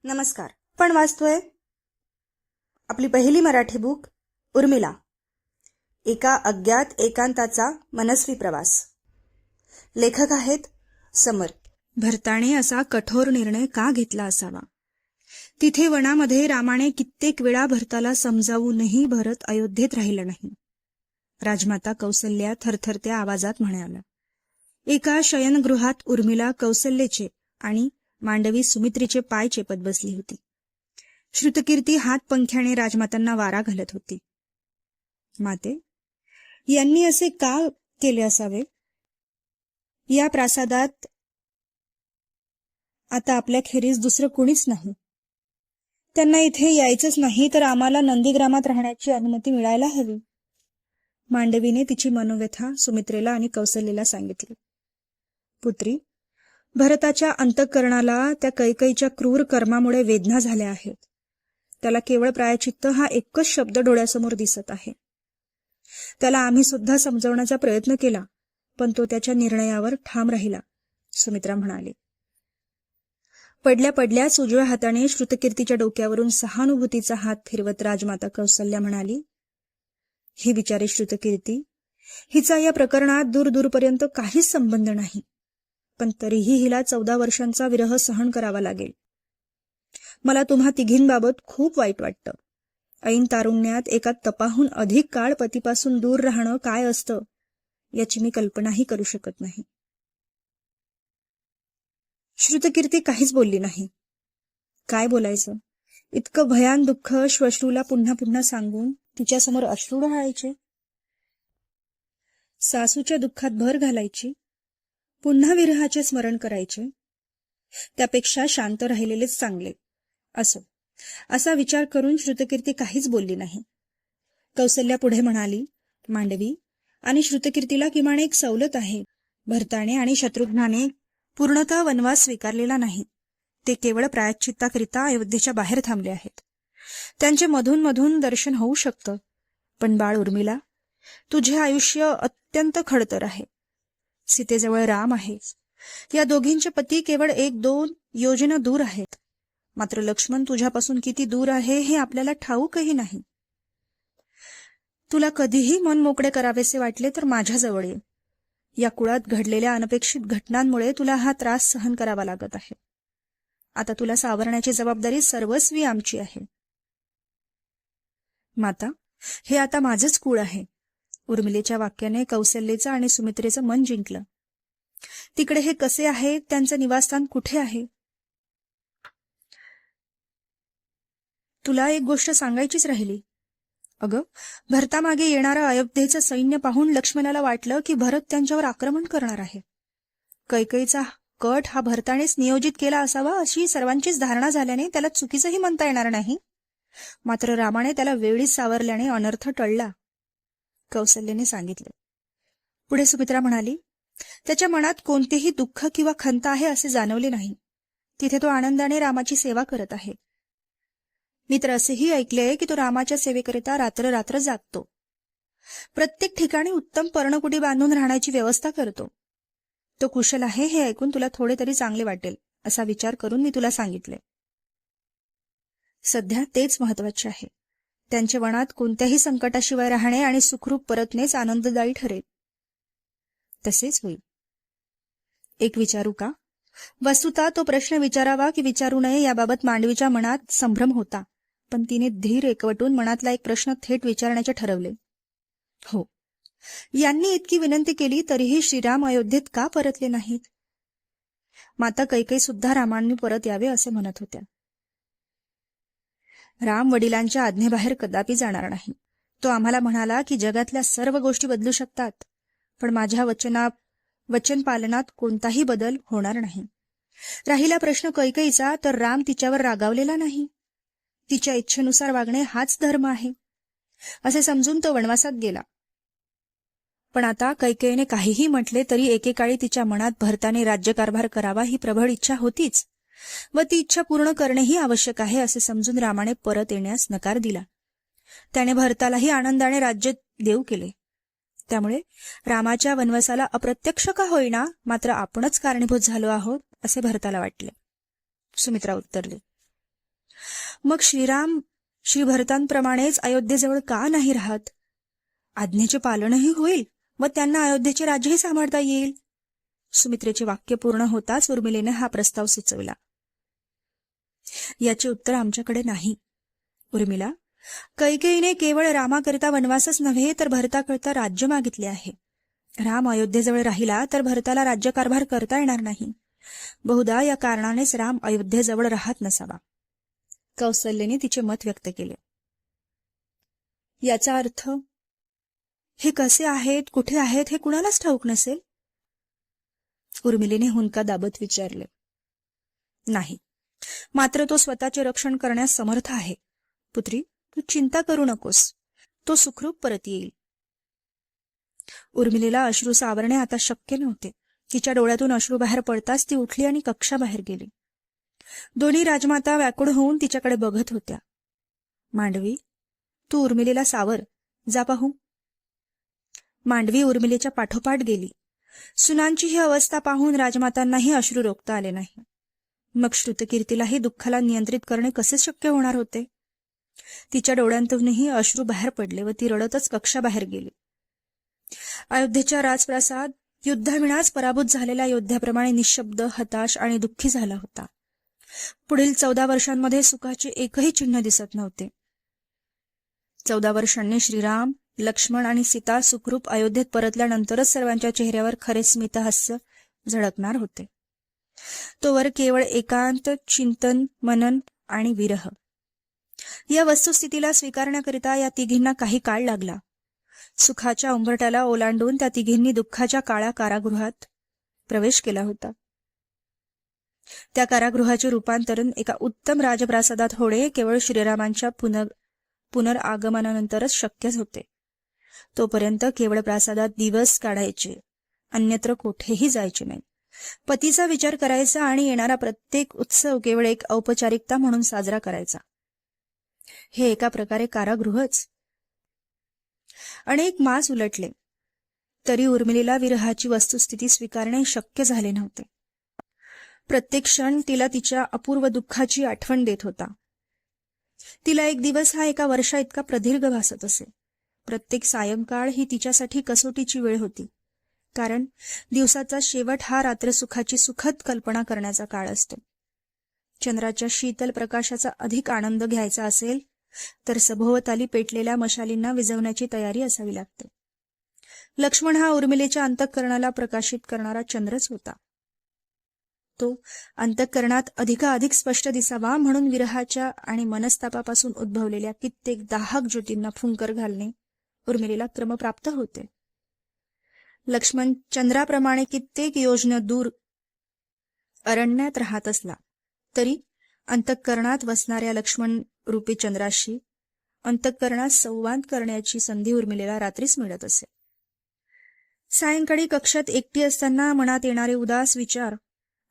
नमस्कार. पण वाचतोय आपली पहिली मराठी बुक उर्मिला, एका अज्ञात एकांताचा मनस्वी प्रवास. लेखक आहेत समर. भरताने असा कठोर निर्णय का घेतला असावा? तिथे वनामध्ये रामाने कित्येक वेळा भरताला समजावूनही भरत अयोध्येत राहिला नाही. राजमाता कौसल्या थरथरत्या आवाजात म्हणाल्या. एका शयनगृहात उर्मिला कौसल्याचे आणि मांडवी सुमित्रीचे पाय चेपत बसली होती. श्रुतकीर्ती हात पंख्याने राजमातांना वारा घालत होती. माते, यांनी असे का केले असावे? या प्रासादात आता आपल्याखेरीज दुसरं कुणीच नाही. त्यांना इथे यायचंच नाही तर आम्हाला नंदीग्रामात राहण्याची अनुमती मिळायला हवी. मांडवीने तिची मनोव्यथा सुमित्रेला आणि कौसल्याला सांगितली. पुत्री, भरताच्या अंतःकरणाला त्या कैकेयीच्या क्रूर कर्मामुळे वेदना झाल्या आहेत. त्याला केवळ प्रायचित्त हा एकच शब्द डोळ्यासमोर दिसत आहे. त्याला आम्ही सुद्धा समजवण्याचा प्रयत्न केला, पण तो त्याच्या निर्णयावर ठाम राहिला, सुमित्रा म्हणाली. पडल्या पडल्याच उजव्या हाताने श्रुतकीर्तीच्या डोक्यावरून सहानुभूतीचा हात फिरवत राजमाता कौसल्या म्हणाली. ही बिचारी श्रुतकीर्ती, हिचा या प्रकरणात दूरदूरपर्यंत काहीच संबंध नाही, पण तरीही हिला 14 वर्षांचा विरह सहन करावा लागेल. मला तुम्हा तिघींबाबत खूप वाईट वाटतं. ऐन तारुण्यात एका तपाहून अधिक काळ पतीपासून दूर राहणं काय असतं याची मी कल्पनाही करू शकत नाही. श्रुतकीर्ती काहीच बोलली नाही. काय बोलायचं? इतकं भयान दुःख श्वश्रूला पुन्हा पुन्हा सांगून तिच्यासमोर अश्रू ढाळायचे, सासूच्या दुःखात भर घालायची, पुन्हा विरहाचे स्मरण करायचे. त्यापेक्षा शांत राहिलेलेच चांगले. असो, असा विचार करून श्रुतकीर्ती काहीच बोलली नाही. कौसल्या पुढे म्हणाली. मांडवी आणि श्रुतकीर्तीला किमान एक सवलत आहे. भरताने आणि शत्रुघ्नाने पूर्णतः वनवास स्वीकारलेला नाही. ते केवळ प्रायश्चित्ताकरिता अयोध्येच्या बाहेर थांबले आहेत. त्यांचे मधून मधून दर्शन होऊ शकतं. पण बाळ उर्मिला, तुझे आयुष्य अत्यंत खडतर आहे. सीतेजवळ राम आहे. या दोघींचे पती केवळ 1-2 योजना दूर आहेत. मात्र लक्ष्मण तुझ्यापासून किती दूर आहे हे आपल्याला ठाऊकही नाही. तुला कधीही मन मोकळे करावेसे वाटले तर माझ्याजवळ ये. या कुळात घडलेल्या अनपेक्षित घटनांमुळे तुला हा त्रास सहन करावा लागत आहे. आता तुला सावरण्याची जबाबदारी सर्वस्वी आमची आहे. माता, हे आता माझंच कुळ आहे. उर्मिलेच्या वाक्याने कौसल्याचं आणि सुमित्रेचं मन जिंकलं. तिकडे हे कसे आहे? त्यांचं निवासस्थान कुठे आहे? तुला एक गोष्ट सांगायचीच राहिली. अगं, भरतामागे येणारं अयोध्येचं सैन्य पाहून लक्ष्मणाला वाटलं की भरत त्यांच्यावर आक्रमण करणार आहे. कैकेयीचा कट हा भरतानेच नियोजित केला असावा अशी सर्वांचीच धारणा झाल्याने त्याला चुकीचंही म्हणता येणार नाही. मात्र रामाने त्याला वेळीच सावरल्याने अनर्थ टळला, कौसल्याने सांगितले. पुढे सुमित्रा म्हणाली. त्याच्या मनात कोणतेही दुःख किंवा खंत आहे असे जाणवले नाही. तिथे तो आनंदाने रामाची सेवा करत आहे. मी तर असेही ऐकले की तो रामाच्या सेवेकरिता रात्र रात्र जागतो. प्रत्येक ठिकाणी उत्तम पर्णकुटी बांधून राहण्याची व्यवस्था करतो. तो कुशल आहे हे ऐकून तुला थोडे तरी चांगले वाटेल असा विचार करून मी तुला सांगितले. सध्या तेच महत्वाचे आहे. त्यांच्या वनात कोणत्याही संकटाशिवाय राहणे आणि सुखरूप परतणेच आनंददायी ठरेल. तसेच होईल. एक विचारू का? वस्तुतः तो प्रश्न विचारावा की विचारू नये याबाबत मांडवीच्या मनात संभ्रम होता, पण तिने धीर एकवटून मनातला एक प्रश्न थेट विचारण्याचे ठरवले. हो, यांनी इतकी विनंती केली तरीही श्रीराम अयोध्येत का परतले नाहीत? माता कैकेयी सुद्धा रामांनी परत यावे असे म्हणत होत्या. राम वडिलांच्या आज्ञेबाहेर कदापि जाणार नाही. तो आम्हाला म्हणाला की जगातल्या सर्व गोष्टी बदलू शकतात, पण माझ्या वचन पालनात कोणताही बदल होणार नाही. राहिला प्रश्न कैकेयीचा, तर राम तिच्यावर रागावलेला नाही. तिच्या इच्छेनुसार वागणे हाच धर्म आहे असे समजून तो वनवासात गेला. पण आता कैकेयीने काहीही म्हटले तरी एकेकाळी तिच्या मनात भरताने राज्यकारभार करावा ही प्रबळ इच्छा होतीच, व ती इच्छा पूर्ण करणेही आवश्यक आहे असे समजून रामाने परत येण्यास नकार दिला. त्याने भरतालाही आनंदाने राज्य देऊ केले. त्यामुळे रामाच्या वनवासाला अप्रत्यक्ष का होईना मात्र आपणच कारणीभूत झालो आहोत असे भरताला वाटले. सुमित्रा उत्तरली. मग श्रीराम श्री भरतांप्रमाणेच अयोध्येजवळ का नाही राहत? आज्ञेचे पालनही होईल व त्यांना अयोध्येचे राज्यही सांभाळता येईल. सुमित्रेचे वाक्य पूर्ण होताच उर्मिलेने हा प्रस्ताव सुचवला. याचे उत्तर आमच्याकडे नाही उर्मिला. कैकेयीने केवळ रामाकरिता वनवासच नव्हे तर भरताकरिता राज्य मागितले आहे. राम अयोध्येजवळ राहिला तर भरताला राज्यकारभार करता येणार नाही. बहुधा या कारणानेच राम अयोध्येजवळ राहत नसावा. कौसल्येने तिचे मत व्यक्त केले. याचा अर्थ हे कसे आहेत, कुठे आहेत हे कुणालाच ठाऊक नसेल? उर्मिलेने हुंदका दाबत विचारले. नाही, मात्र तो स्वतःचे रक्षण करण्यास समर्थ आहे. पुत्री, तू चिंता करू नकोस. तो सुखरूप परत येईल. उर्मिलेला अश्रू सावरणे आता शक्य नव्हते. तिच्या डोळ्यातून अश्रू बाहेर पडताच ती उठली आणि कक्षाबाहेर गेली. दोन्ही राजमाता व्याकुळ होऊन तिच्याकडे बघत होत्या. मांडवी, तू उर्मिलेला सावर, जा पाहू. मांडवी उर्मिलेच्या पाठोपाठ गेली. सुनांची ही अवस्था पाहून राजमातांनाही अश्रू रोखता आले नाही. मग श्रुतकीर्तीलाही दुःखाला नियंत्रित करणे कसे शक्य होणार होते? तिच्या डोळ्यांतूनही अश्रू बाहेर पडले व ती रडतच कक्षाबाहेर गेली. अयोध्येच्या राजप्रासाद युद्धाविनाच पराभूत झालेल्या योद्ध्याप्रमाणे निशब्द, हताश आणि दुःखी झाला होता. पुढील 14 वर्षांमध्ये सुखाचे एकही चिन्ह दिसत नव्हते. 14 वर्षांनी श्रीराम, लक्ष्मण आणि सीता सुखरूप अयोध्येत परतल्यानंतरच सर्वांच्या चेहऱ्यावर खरे स्मितहास्य झळकणार होते. तोवर केवळ एकांत, चिंतन, मनन आणि विरह. या वस्तुस्थितीला स्वीकारण्याकरिता या तिघींना काही काळ लागला. सुखाच्या उंबरठ्याला ओलांडून त्या तिघींनी दुःखाच्या काळ्या कारागृहात प्रवेश केला होता. त्या कारागृहाचे रूपांतरण एका उत्तम राजप्रासादात होणे केवळ श्रीरामांच्या पुनरागमनानंतरच शक्य होते. तोपर्यंत केवळ प्रासादात दिवस काढायचे, अन्यत्र कोठेही जायचे नाही. पतीचा विचार करायचा आणि येणारा प्रत्येक उत्सव केवळ एक औपचारिकता म्हणून साजरा करायचा. हे एका प्रकारे कारागृहच. अनेक मास उलटले तरी उर्मिलेला विरहाची वस्तुस्थिती स्वीकारणे शक्य झाले नव्हते. प्रत्येक क्षण तिला तिच्या अपूर्व दुःखाची आठवण देत होता. तिला एक दिवस हा एका वर्षा इतका प्रदीर्घ भासत असे. प्रत्येक सायंकाळ ही तिच्यासाठी कसोटीची वेळ होती, कारण दिवसाचा शेवट हा रात्र सुखाची सुखद कल्पना करण्याचा काळ असतो. चंद्राच्या शीतल प्रकाशाचा अधिक आनंद घ्यायचा असेल तर सभोवताली पेटलेल्या मशालींना विझवण्याची तयारी असावी लागते. लक्ष्मण हा उर्मिलेच्या अंतःकरणाला प्रकाशित करणारा चंद्रच होता. तो अंतःकरणात अधिकाधिक स्पष्ट दिसावा म्हणून विरहाच्या आणि मनस्तापापासून उद्भवलेल्या कित्येक दाहक ज्योतींना फुंकर घालणे उर्मिलेला क्रमप्राप्त होते. लक्ष्मण चंद्राप्रमाणे कित्येक योजन दूर अरण्यात राहत असला तरी अंतःकरणात वसणाऱ्या लक्ष्मण रूपी चंद्राशी अंतःकरणात संवाद करण्याची संधी उर्मिलेला रात्रीच मिळत असे. सायंकाळी कक्षात एकटी असताना मनात येणारे उदास विचार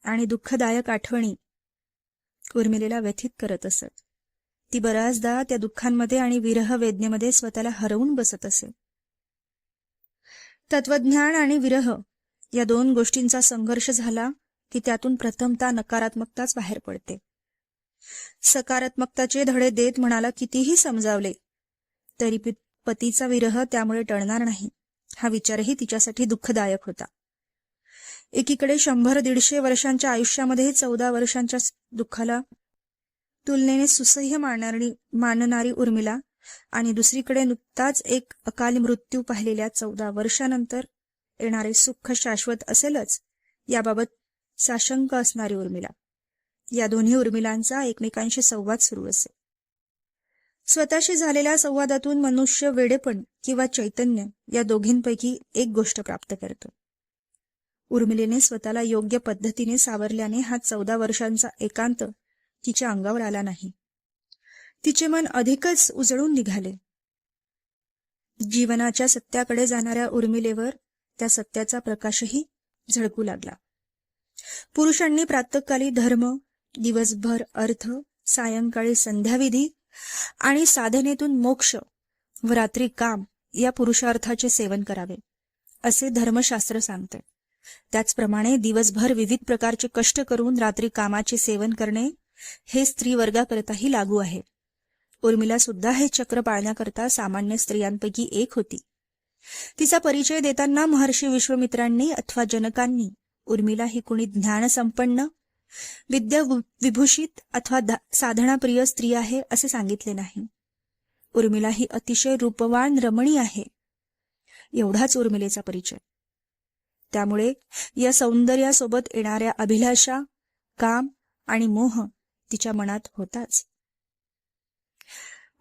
आणि दुःखदायक आठवणी उर्मिलेला व्यथित करत असत. ती बऱ्याचदा त्या दुःखांमध्ये आणि विरह वेदनेमध्ये स्वतःला हरवून बसत असे. तत्वज्ञान आणि विरह या दोन गोष्टींचा संघर्ष झाला की त्यातून प्रथमतः नकारात्मकताच बाहेर पडते. सकारात्मकताचे धडे देत मनाला कितीही समजावले तरी पतीचा विरह त्यामुळे टळणार नाही हा विचारही तिच्यासाठी दुःखदायक होता. एकीकडे 100-150 वर्षांच्या आयुष्यामध्ये 14 वर्षांच्या दुःखाला तुलनेने सुसह्य मानणारी उर्मिला आणि दुसरीकडे नुकताच एक अकाली मृत्यू पाहिलेल्या 14 वर्षानंतर येणारे सुख शाश्वत असेलच याबाबत साशंक असणारी उर्मिला. या दोन्ही उर्मिलांचा एकमेकांशी संवाद सुरू असे. स्वतःशी झालेल्या संवादातून मनुष्य वेडेपण किंवा चैतन्य या दोघींपैकी एक गोष्ट प्राप्त करतो. उर्मिलेने स्वतःला योग्य पद्धतीने सावरल्याने हा 14 वर्षांचा एकांत तिच्या अंगावर आला नाही. तिचे मन अधिकच उजळून निघाले. जीवनाच्या सत्याकडे जाणाऱ्या उर्मिलेवर त्या सत्याचा प्रकाशही झळकू लागला. पुरुषांनी प्रातःकाली धर्म, दिवसभर अर्थ, सायंकाळी संध्याविधी आणि साधनेतून मोक्ष व रात्री काम या पुरुषार्थाचे सेवन करावे असे धर्मशास्त्र सांगते. त्याचप्रमाणे दिवसभर विविध प्रकारचे कष्ट करून रात्री कामाचे सेवन करणे हे स्त्री वर्गाकरताही लागू आहे. उर्मिला सुद्धा हे चक्र पाळण्याकरता सामान्य स्त्रियांपैकी एक होती. तिचा परिचय देताना महर्षी विश्वामित्रांनी अथवा जनकांनी उर्मिला ही कुणी ज्ञानसंपन्न, विद्या विभूषित अथवा साधनाप्रिय स्त्री आहे असे सांगितले नाही. उर्मिला ही अतिशय रूपवान रमणी आहे, एवढाच उर्मिलेचा परिचय. त्यामुळे या सौंदर्यासोबत येणाऱ्या अभिलाषा, काम आणि मोह तिच्या मनात होताच.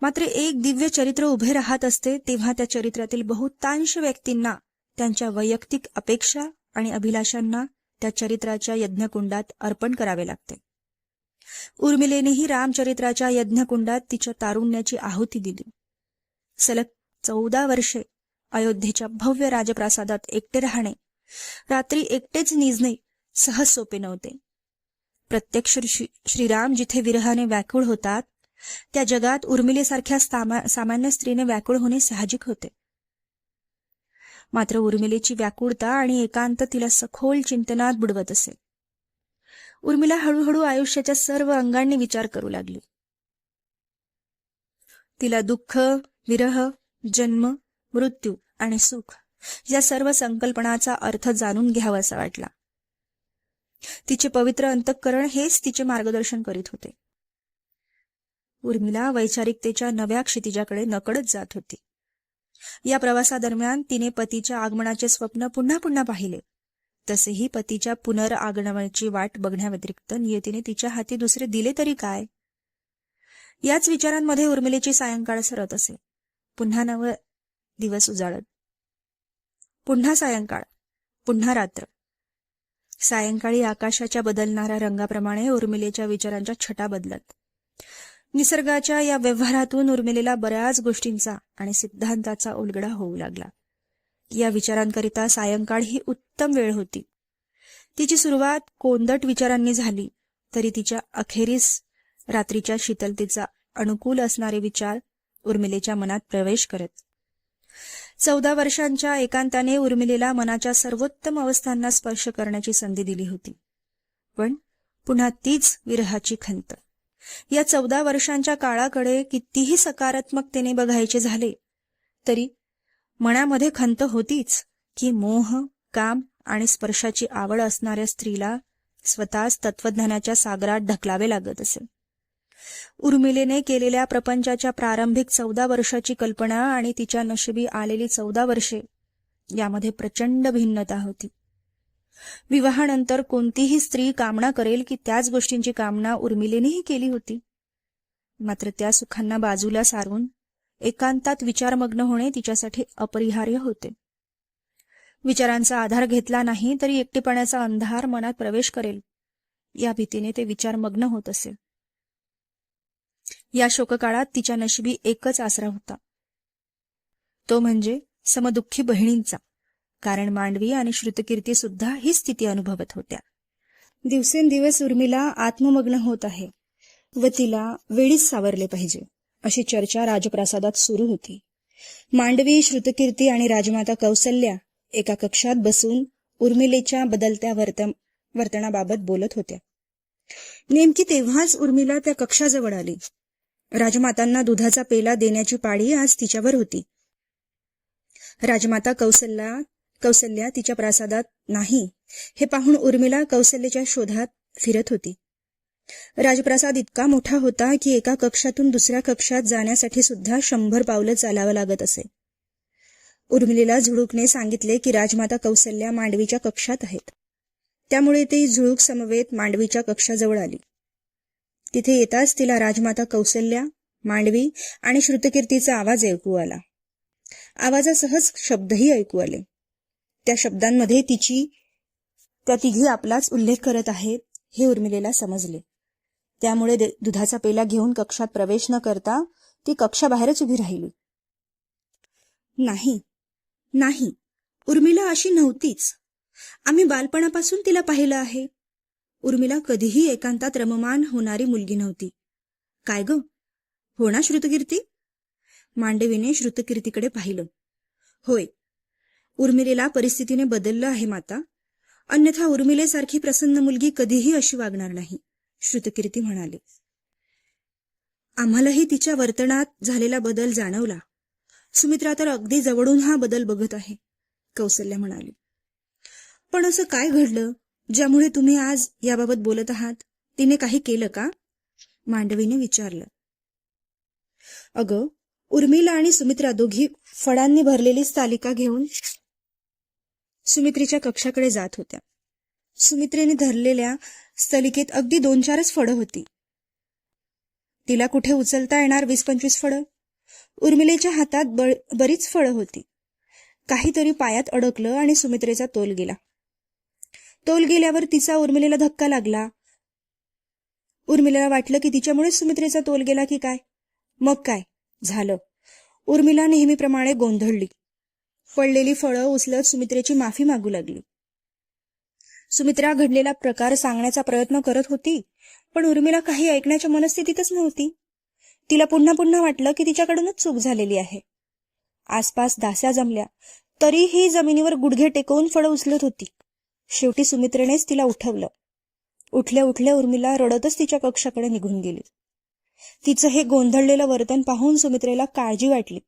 मात्र एक दिव्य चरित्र उभे राहत असते तेव्हा त्या चरित्रातील बहुतांश व्यक्तींना त्यांच्या वैयक्तिक अपेक्षा आणि अभिलाषांना त्या चरित्राच्या यज्ञकुंडात अर्पण करावे लागते. उर्मिलेनेही रामचरित्राच्या यज्ञकुंडात तिच्या तारुण्याची आहुती दिली. सलग 14 वर्षे अयोध्येच्या भव्य राजप्रासादात एकटे राहणे, रात्री एकटेच निजणे सहज सोपे नव्हते. प्रत्यक्ष श्रीराम जिथे विरहाने व्याकुळ होतात, त्या जगात उर्मिलेसारख्या सामान्य स्त्रीने व्याकुळ होणे साहजिक होते. मात्र उर्मिलेची व्याकुळता आणि एकांत तिला सखोल चिंतनात बुडवत असे. उर्मिला हळूहळू आयुष्याच्या सर्व अंगांनी विचार करू लागली. तिला दुःख, विरह, जन्म, मृत्यू आणि सुख या सर्व संकल्पनाचा अर्थ जाणून घ्यावासा वाटला. तिचे पवित्र अंतःकरण हेच तिचे मार्गदर्शन करीत होते. उर्मिला वैचारिकतेच्या नव्या क्षितिजाकडे नकळत जात होती. या प्रवासादरम्यान तिने पतीच्या आगमनाचे स्वप्न पुन्हा पुन्हा पाहिले. तसेही पतीच्या पुनरागमनाची वाट बघण्याव्यतिरिक्त नियतीने तिच्या हाती दुसरे दिले तरी काय, याच विचारांमध्ये उर्मिलेची सायंकाळ सरत असे. पुन्हा नव दिवस उजाळत, पुन्हा सायंकाळ, पुन्हा रात्र. सायंकाळी आकाशाच्या बदलणाऱ्या रंगाप्रमाणे उर्मिलेच्या विचारांच्या छटा बदलत. निसर्गाच्या या व्यवहारातून उर्मिलेला बऱ्याच गोष्टींचा आणि सिद्धांताचा उलगडा होऊ लागला. या विचारांकरिता सायंकाळ ही उत्तम वेळ होती. तिची सुरुवात कोंदट विचारांनी झाली तरी तिच्या अखेरीस रात्रीच्या शीतलतेचा अनुकूल असणारे विचार उर्मिलेच्या मनात प्रवेश करत. 14 वर्षांच्या एकांताने उर्मिलेला मनाच्या सर्वोत्तम अवस्थांना स्पर्श करण्याची संधी दिली होती. पण पुन्हा तीच विरहाची खंत. या 14 वर्षांच्या काळाकडे कितीही सकारात्मकतेने बघायचे झाले तरी मनामध्ये खंत होतीच की मोह, काम आणि स्पर्शाची आवड असणाऱ्या स्त्रीला स्वतःच तत्वज्ञानाच्या सागरात ढकलावे लागत असे. उर्मिलेने केलेल्या प्रपंचाच्या प्रारंभिक 14 वर्षाची कल्पना आणि तिच्या नशिबी आलेली 14 वर्षे यामध्ये प्रचंड भिन्नता होती. विवाहानंतर कोणतीही स्त्री कामना करेल की त्याच गोष्टींची कामना उर्मिलेनेही केली होती. मात्र त्या सुखांना बाजूला सारून एकांतात विचारमग्न होणे तिच्यासाठी अपरिहार्य होते. विचारांचा आधार घेतला नाही तरी एकटेपणाचा अंधार मनात प्रवेश करेल या भीतीने ते विचारमग्न होत असे. या शोककाळात तिच्या नशिबी एकच आसरा होता, तो म्हणजे समदुःखी बहिणींचा. कारण मांडवी आणि श्रुतकीर्ती सुद्धा ही स्थिती अनुभवत होत्या. दिवसेंदिवस उर्मिला आत्ममग्न होत आहे व तिला वेळीच सावरले पाहिजे अशी चर्चा राजप्रासादात सुरू होती. मांडवी, श्रुतकीर्ती आणि राजमाता कौसल्या एका कक्षात बसून उर्मिलेच्या बदलत्या वर्तनाबाबत बोलत होत्या. नेमकी तेव्हाच उर्मिला त्या कक्षाजवळ आली. राजमातांना दुधाचा पेला देण्याची पाळी आज तिच्यावर होती. राजमाता कौसल्या तिच्या प्रासादात नाही हे पाहून उर्मिला कौसल्याच्या शोधात फिरत होती. राजप्रासाद इतका मोठा होता की एका कक्षातून दुसऱ्या कक्षात जाण्यासाठी सुद्धा 100 पावलं चालावं लागत असे. उर्मिलेला झुळूकने सांगितले की राजमाता कौसल्या मांडवीच्या कक्षात आहेत. त्यामुळे ती झुळूक समवेत मांडवीच्या कक्षाजवळ आली. तिथे येताच तिला राजमाता कौसल्या, मांडवी आणि श्रुतकीर्तीचा आवाज ऐकू आला. आवाजासहज शब्दही ऐकू आले. त्या शब्दांमध्ये त्या तिघी आपलाच उल्लेख करत आहेत हे उर्मिलेला समजले. त्यामुळे दुधाचा पेला घेऊन कक्षात प्रवेश न करता ती कक्षाबाहेरच उभी राहिली. नाही, उर्मिला अशी नव्हतीच. आम्ही बालपणापासून तिला पाहिलं आहे. उर्मिला कधीही एकांतात रममाण होणारी मुलगी नव्हती. काय ग, हो ना श्रुतकीर्ती? मांडवीने श्रुतकीर्तीकडे पाहिलं. होय, उर्मिलेला परिस्थितीने बदललं आहे माता. अन्यथा उर्मिलेसारखी प्रसन्न मुलगी कधीही अशी वागणार नाही, श्रुतकीर्ती म्हणाले. आम्हालाही तिच्या वर्तनात झालेला बदल जाणवला. सुमित्रा तर अगदी जवळून हा बदल बघत आहे, कौसल्या म्हणाली. पण असं काय घडलं ज्यामुळे तुम्ही आज याबाबत बोलत आहात? तिने काही केलं का? मांडवीने विचारलं. अगं, उर्मिला आणि सुमित्रा दोघी फळांनी भरलेली तालिका घेऊन सुमित्रेच्या कक्षाकडे जात होत्या. सुमित्रेने धरलेल्या स्थलिकेत अगदी 2-4च फळं होती. तिला कुठे उचलता येणार 20-25 फळं? उर्मिलेच्या हातात बरीच फळं होती. काहीतरी पायात अडकलं आणि सुमित्रेचा तोल गेला. तोल गेल्यावर तिचा उर्मिलेला धक्का लागला. उर्मिलेला वाटलं की तिच्यामुळेच सुमित्रेचा तोल गेला की काय. मग काय झालं? उर्मिला नेहमीप्रमाणे गोंधळली. पडलेली फळं उचलत सुमित्रेची माफी मागू लागली. सुमित्रा घडलेला प्रकार सांगण्याचा प्रयत्न करत होती, पण उर्मिला काही ऐकण्याच्या मनस्थितीतच नव्हती. तिला पुन्हा पुन्हा वाटलं की तिच्याकडूनच चूक झालेली आहे. आसपास दास्या जमल्या तरीही जमिनीवर गुडघे टेकवून फळं उचलत होती. शेवटी सुमित्रेनेच तिला उठवलं. उठल्या उठल्या उर्मिला रडतच तिच्या कक्षाकडे निघून गेली. तिचं हे गोंधळलेलं वर्तन पाहून सुमित्रेला काळजी वाटली.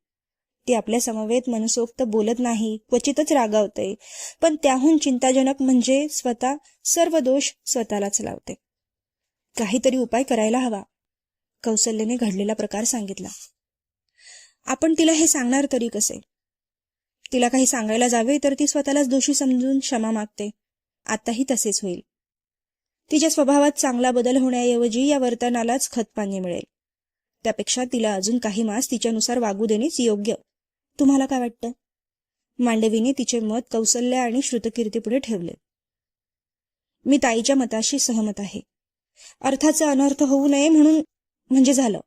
ती आपल्या समवेत मनसोक्त बोलत नाही, क्वचितच रागावते, पण त्याहून चिंताजनक म्हणजे स्वतः सर्व दोष स्वतःलाच लावते. काहीतरी उपाय करायला हवा. कौसल्याने घडलेला प्रकार सांगितला. आपण तिला हे सांगणार तरी कसे? तिला काही सांगायला जावे तर ती स्वतःलाच दोषी समजून क्षमा मागते. आताही तसेच होईल. तिच्या स्वभावात चांगला बदल होण्याऐवजी या वर्तनालाच खतपाणी मिळेल. त्यापेक्षा तिला अजून काही मास तिच्यानुसार वागू देणेच योग्य. तुम्हाला काय वाटतं? मांडवीने तिचे मत कौसल्या आणि श्रुतकीर्तीपुढे ठेवले. मी ताईच्या मताशी सहमत आहे. अर्थाचा अनर्थ होऊ नये म्हणजे झालं.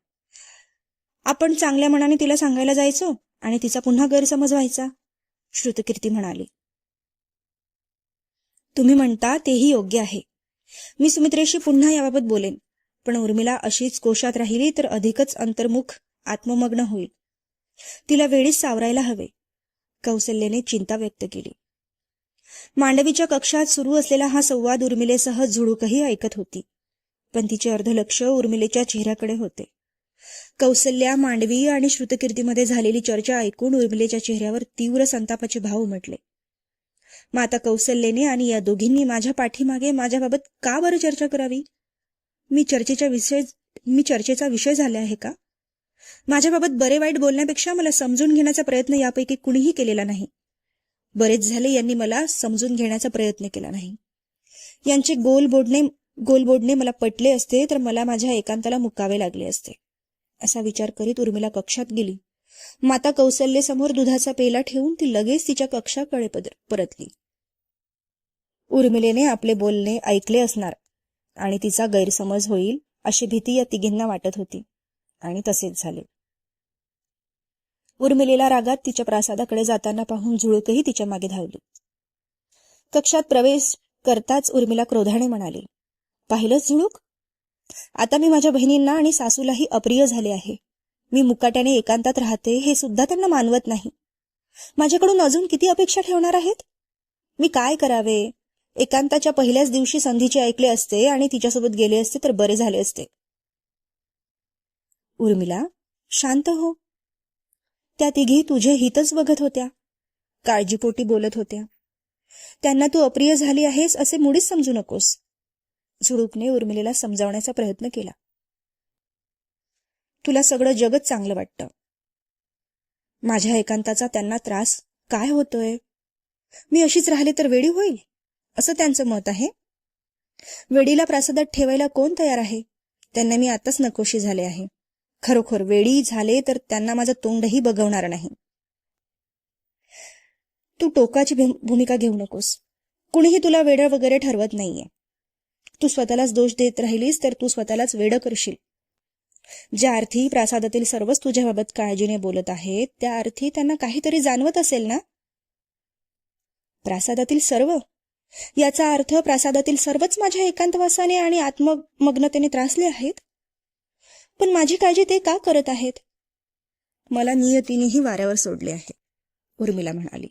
आपण चांगल्या मनाने तिला सांगायला जायचो आणि तिचा पुन्हा गैरसमज व्हायचा, श्रुतकीर्ती म्हणाली. तुम्ही म्हणता तेही योग्य आहे. मी सुमित्रेशी पुन्हा याबाबत बोलेन, पण उर्मिला अशीच कोशात राहिली तर अधिकच अंतर्मुख आत्ममग्न होईल. तिला वेळीच सावरायला हवे. कौसल्याने चिंता व्यक्त केली. मांडवीच्या कक्षात सुरू असलेला हा संवाद उर्मिलेसह झुळूकही ऐकत होती, पण तिचे अर्धलक्ष उर्मिलेच्या चेहऱ्याकडे होते. कौसल्या, मांडवी आणि श्रुतकीर्तीमध्ये झालेली चर्चा ऐकून उर्मिलेच्या चेहऱ्यावर तीव्र संतापाचे भाव उमटले. माता कौसल्याने आणि या दोघींनी माझ्या पाठीमागे माझ्याबाबत का बरं चर्चा करावी? मी चर्चेचा विषय झाले आहे का? माझ्याबाबत बरे वाईट बोलण्यापेक्षा मला समजून घेण्याचा प्रयत्न यापैकी कुणीही केलेला नाही. बरेच झाले यांनी मला समजून घेण्याचा प्रयत्न केला नाही. यांचे गोलबोडणे मला पटले असते तर मला माझ्या एकांताला मुकावे लागले असते, असा विचार करीत उर्मिला कक्षात गेली. माता कौसल्येसमोर दुधाचा पेला ठेवून ती लगेच तिच्या कक्षाकडे परतली. उर्मिलेने आपले बोलणे ऐकले असणार आणि तिचा गैरसमज होईल अशी भीती या तिघींना वाटत होती, आणि तसेच झाले. उर्मिलेला रागात तिच्या प्रासादाकडे जाताना पाहून झुळूकही तिच्या मागे धावली. कक्षात प्रवेश करताच उर्मिला क्रोधाने म्हणाली, पाहिलंच झुळूक? आता मी माझ्या बहिणींना आणि सासूलाही अप्रिय झाले आहे. मी मुकाट्याने एकांतात राहते हे सुद्धा त्यांना मानवत नाही. माझ्याकडून अजून किती अपेक्षा ठेवणार आहेत? मी काय करावे? एकांताच्या पहिल्याच दिवशी संधीचे ऐकले असते आणि तिच्यासोबत गेले असते तर बरे झाले असते. उर्मिला, शांत हो. त्या तिघी तुझे हितच बघत होत्या, काळजीपोटी बोलत होत्या. त्यांना तू अप्रिय झाली आहेस असे मुळीच समजू नकोस. झुळूकने उर्मिलेला समजावण्याचा प्रयत्न केला. तुला सगळं जगच चांगलं वाटतं. माझ्या एकांताचा त्यांना त्रास काय होतोय? मी अशीच राहिले तर वेडी होईल असं त्यांचं मत आहे. वेडीला प्रासादात ठेवायला कोण तयार आहे? त्यांना मी आताच नकोशी झाले आहे. खरोखर वेडी झाले तर त्यांना माझं तोंडही बघवणार नाही. तू टोकाची भूमिका घेऊ नकोस. कुणीही तुला वेडं वगैरे ठरवत नाहीये. तू स्वतःलाच दोष देत राहिलीस तर तू स्वतःलाच वेडं करशील. ज्या अर्थी प्रासादातील सर्वच तुझ्याबाबत काळजीने बोलत आहेत त्या अर्थी त्यांना काहीतरी जाणवत असेल ना? प्रासादातील सर्व याचा अर्थ प्रासादातील सर्वच माझ्या एकांतवासाने आणि आत्ममग्नतेने त्रासले आहेत. पण माझी काळजी ते का करत आहेत? मला नियतीनेही वाऱ्यावर सोडले आहे, उर्मिला म्हणाली.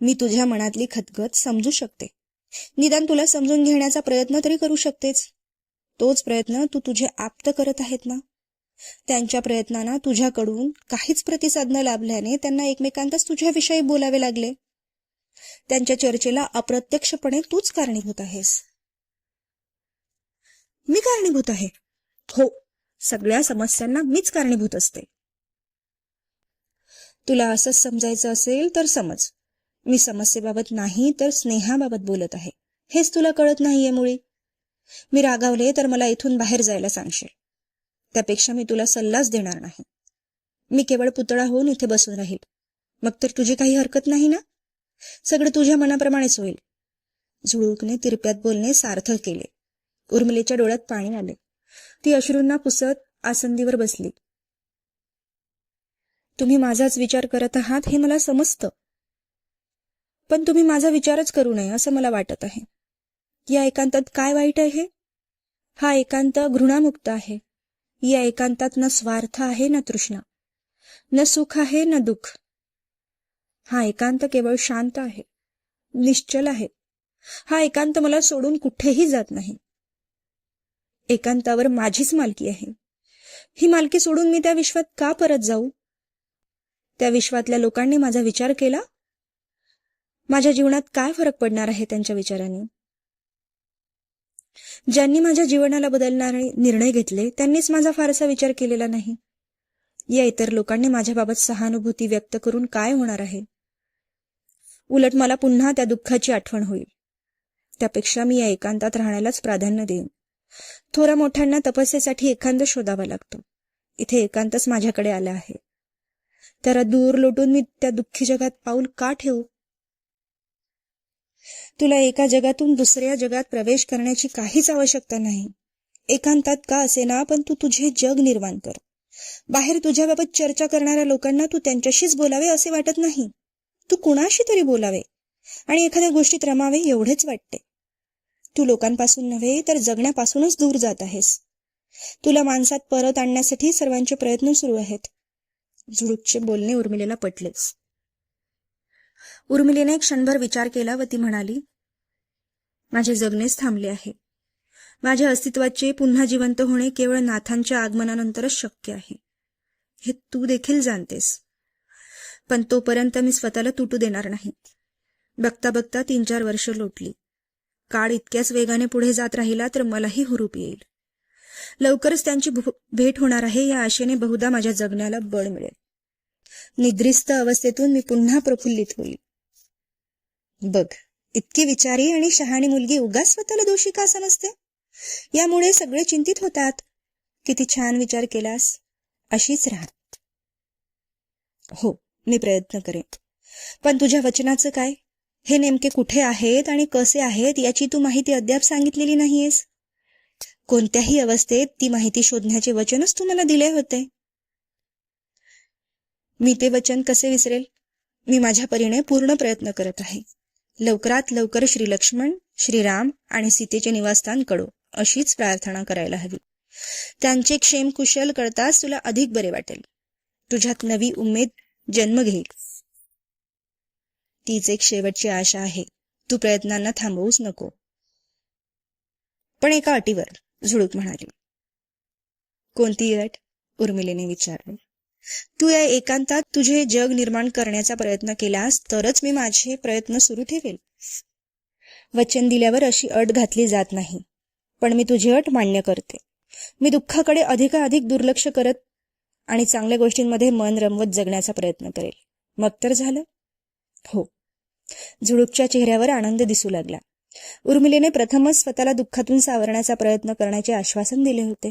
मी तुझ्या मनातली खतखत समजू शकते. निदान तुला समजून घेण्याचा प्रयत्न तरी करू शकतेच. तोच प्रयत्न तू तुझे आप्त करत आहेत ना. त्यांच्या प्रयत्नांना तुझ्याकडून काहीच प्रतिसाद न लाभल्याने त्यांना एकमेकांतच तुझ्याविषयी बोलावे लागले. त्यांच्या चर्चेला अप्रत्यक्षपणे तूच कारणीभूत आहेस. मी कारणीभूत आहे? हो, सगळ्या समस्यांना मीच कारणीभूत असते. तुला असंच समजायचं असेल तर समज. मी समस्येबाबत नाही तर स्नेहाबाबत बोलत आहे. हेच तुला कळत नाहीये मुळी. मी रागावले तर मला इथून बाहेर जायला सांगशील. त्यापेक्षा मी तुला सल्लाच देणार नाही. मी केवळ पुतळा होऊन इथे बसून राहील. मग तर तुझी काही हरकत नाही ना? सगळं तुझ्या मनाप्रमाणेच होईल. झुळूकने तिरप्यात बोलणे सार्थक केले. उर्मिलेच्या डोळ्यात पाणी आले. ती अश्रूंना पुसत आसंदीवर बसली. तुम्ही माझाच विचार करत आहात हे मला समजतं. पण तुम्ही माझा विचारच करू नये असं मला वाटत आहे. या एकांतात काय वाईट आहे? हा एकांत घृणामुक्त आहे. या एकांतात न स्वार्थ आहे न तृष्णा, न सुख आहे न दुःख. हा एकांत केवळ शांत आहे, निश्चल आहे. हा एकांत मला सोडून कुठेही जात नाही. एकांतावर माझीच मालकी आहे. ही मालकी सोडून मी त्या विश्वात का परत जाऊ? त्या विश्वातल्या लोकांनी माझा विचार केला? माझ्या जीवनात काय फरक पडणार आहे त्यांच्या विचारांनी? ज्यांनी माझ्या जीवनाला बदलणारे निर्णय घेतले त्यांनीच माझा फारसा विचार केलेला नाही. या इतर लोकांनी माझ्याबाबत सहानुभूती व्यक्त करून काय होणार आहे? उलट मला पुन्हा त्या दुःखाची आठवण होईल. त्यापेक्षा मी या एकांतात राहण्यालाच प्राधान्य देईन. थोरा मोठ्यांना तपस्येसाठी एकांत शोधावा लागतो. इथे एकांतच माझ्याकडे आला आहे. त्याला दूर लोटून मी त्या दुःखी जगात पाऊल का ठेवू? तुला एका जगातून दुसऱ्या जगात प्रवेश करण्याची काहीच आवश्यकता नाही. एकांतात का असेना पण तू तुझे जग निर्माण कर. बाहेर तुझ्याबाबत चर्चा करणाऱ्या लोकांना तू त्यांच्याशीच बोलावे असे वाटत नाही. तू कुणाशी तरी बोलावे आणि एखाद्या गोष्टीत रमावे एवढेच वाटते. तू लोकांपासून नव्हे तर जगण्यापासूनच दूर जात आहेस. तुला माणसात परत आणण्यासाठी सर्वांचे प्रयत्न सुरू आहेत. झुळूकचे बोलणे उर्मिलेला पटलेच. उर्मिलेने क्षणभर विचार केला व ती म्हणाली, माझे जगणेच थांबले आहे. माझ्या अस्तित्वाचे पुन्हा जिवंत होणे केवळ नाथांच्या आगमनानंतरच शक्य आहे. हे तू देखील जाणतेस. पण तोपर्यंत मी स्वतःला तुटू देणार नाही. बघता बघता 3-4 वर्ष लोटली. काळ इतक्याच वेगाने पुढे जात राहिला तर मलाही हुरूप येईल. लवकरच त्यांची भेट होणार आहे या आशेने बहुधा माझ्या जगण्याला बळ मिळेल. निद्रिस्त अवस्थेतून मी पुन्हा प्रफुल्लित होईल. बघ, इतकी विचारी आणि शहाणी मुलगी उगाच स्वतःला दोषी का समजते? यामुळे सगळे चिंतित होतात. किती छान विचार केलास. अशीच राहा. हो, मी प्रयत्न करेन. पण तुझ्या वचनाचं काय? हे नेमके कुठे आहेत आणि कसे आहेत याची तू माहिती अद्याप सांगितलेली नाहीयेस. कोणत्याही अवस्थेत ती माहिती शोधण्याचे वचनच तू मला दिले होते. मी ते वचन कसे विसरेल? मी माझ्या परीने पूर्ण प्रयत्न करत आहे. लवकरात लवकर श्री लक्ष्मण, श्रीराम आणि सीतेचे निवासस्थान कळो अशीच प्रार्थना करायला हवी. त्यांचे क्षेम कुशल कळताच तुला अधिक बरे वाटेल. तुझ्यात नवी उमेद जन्म घेईल. तीच एक शेवटची आशा आहे. तू प्रयत्नांना थांबवूच नको. पण एका अटीवर, झुळूक म्हणाली. कोणती अट? उर्मिलेने विचारले. तू या एकांतात तुझे जग निर्माण करण्याचा प्रयत्न केलास तरच मी माझे प्रयत्न सुरू ठेवेल. वचन दिल्यावर अशी अट घातली जात नाही. पण मी तुझी अट मान्य करते. मी दुःखाकडे अधिकाधिक दुर्लक्ष करत आणि चांगल्या गोष्टींमध्ये मन रमवत जगण्याचा प्रयत्न करेल. मग तर झालं? हो. झुळूकच्या चेहऱ्यावर आनंद दिसू लागला. उर्मिलेने प्रथमच स्वतःला दुःखातून सावरण्याचा प्रयत्न करण्याचे आश्वासन दिले होते.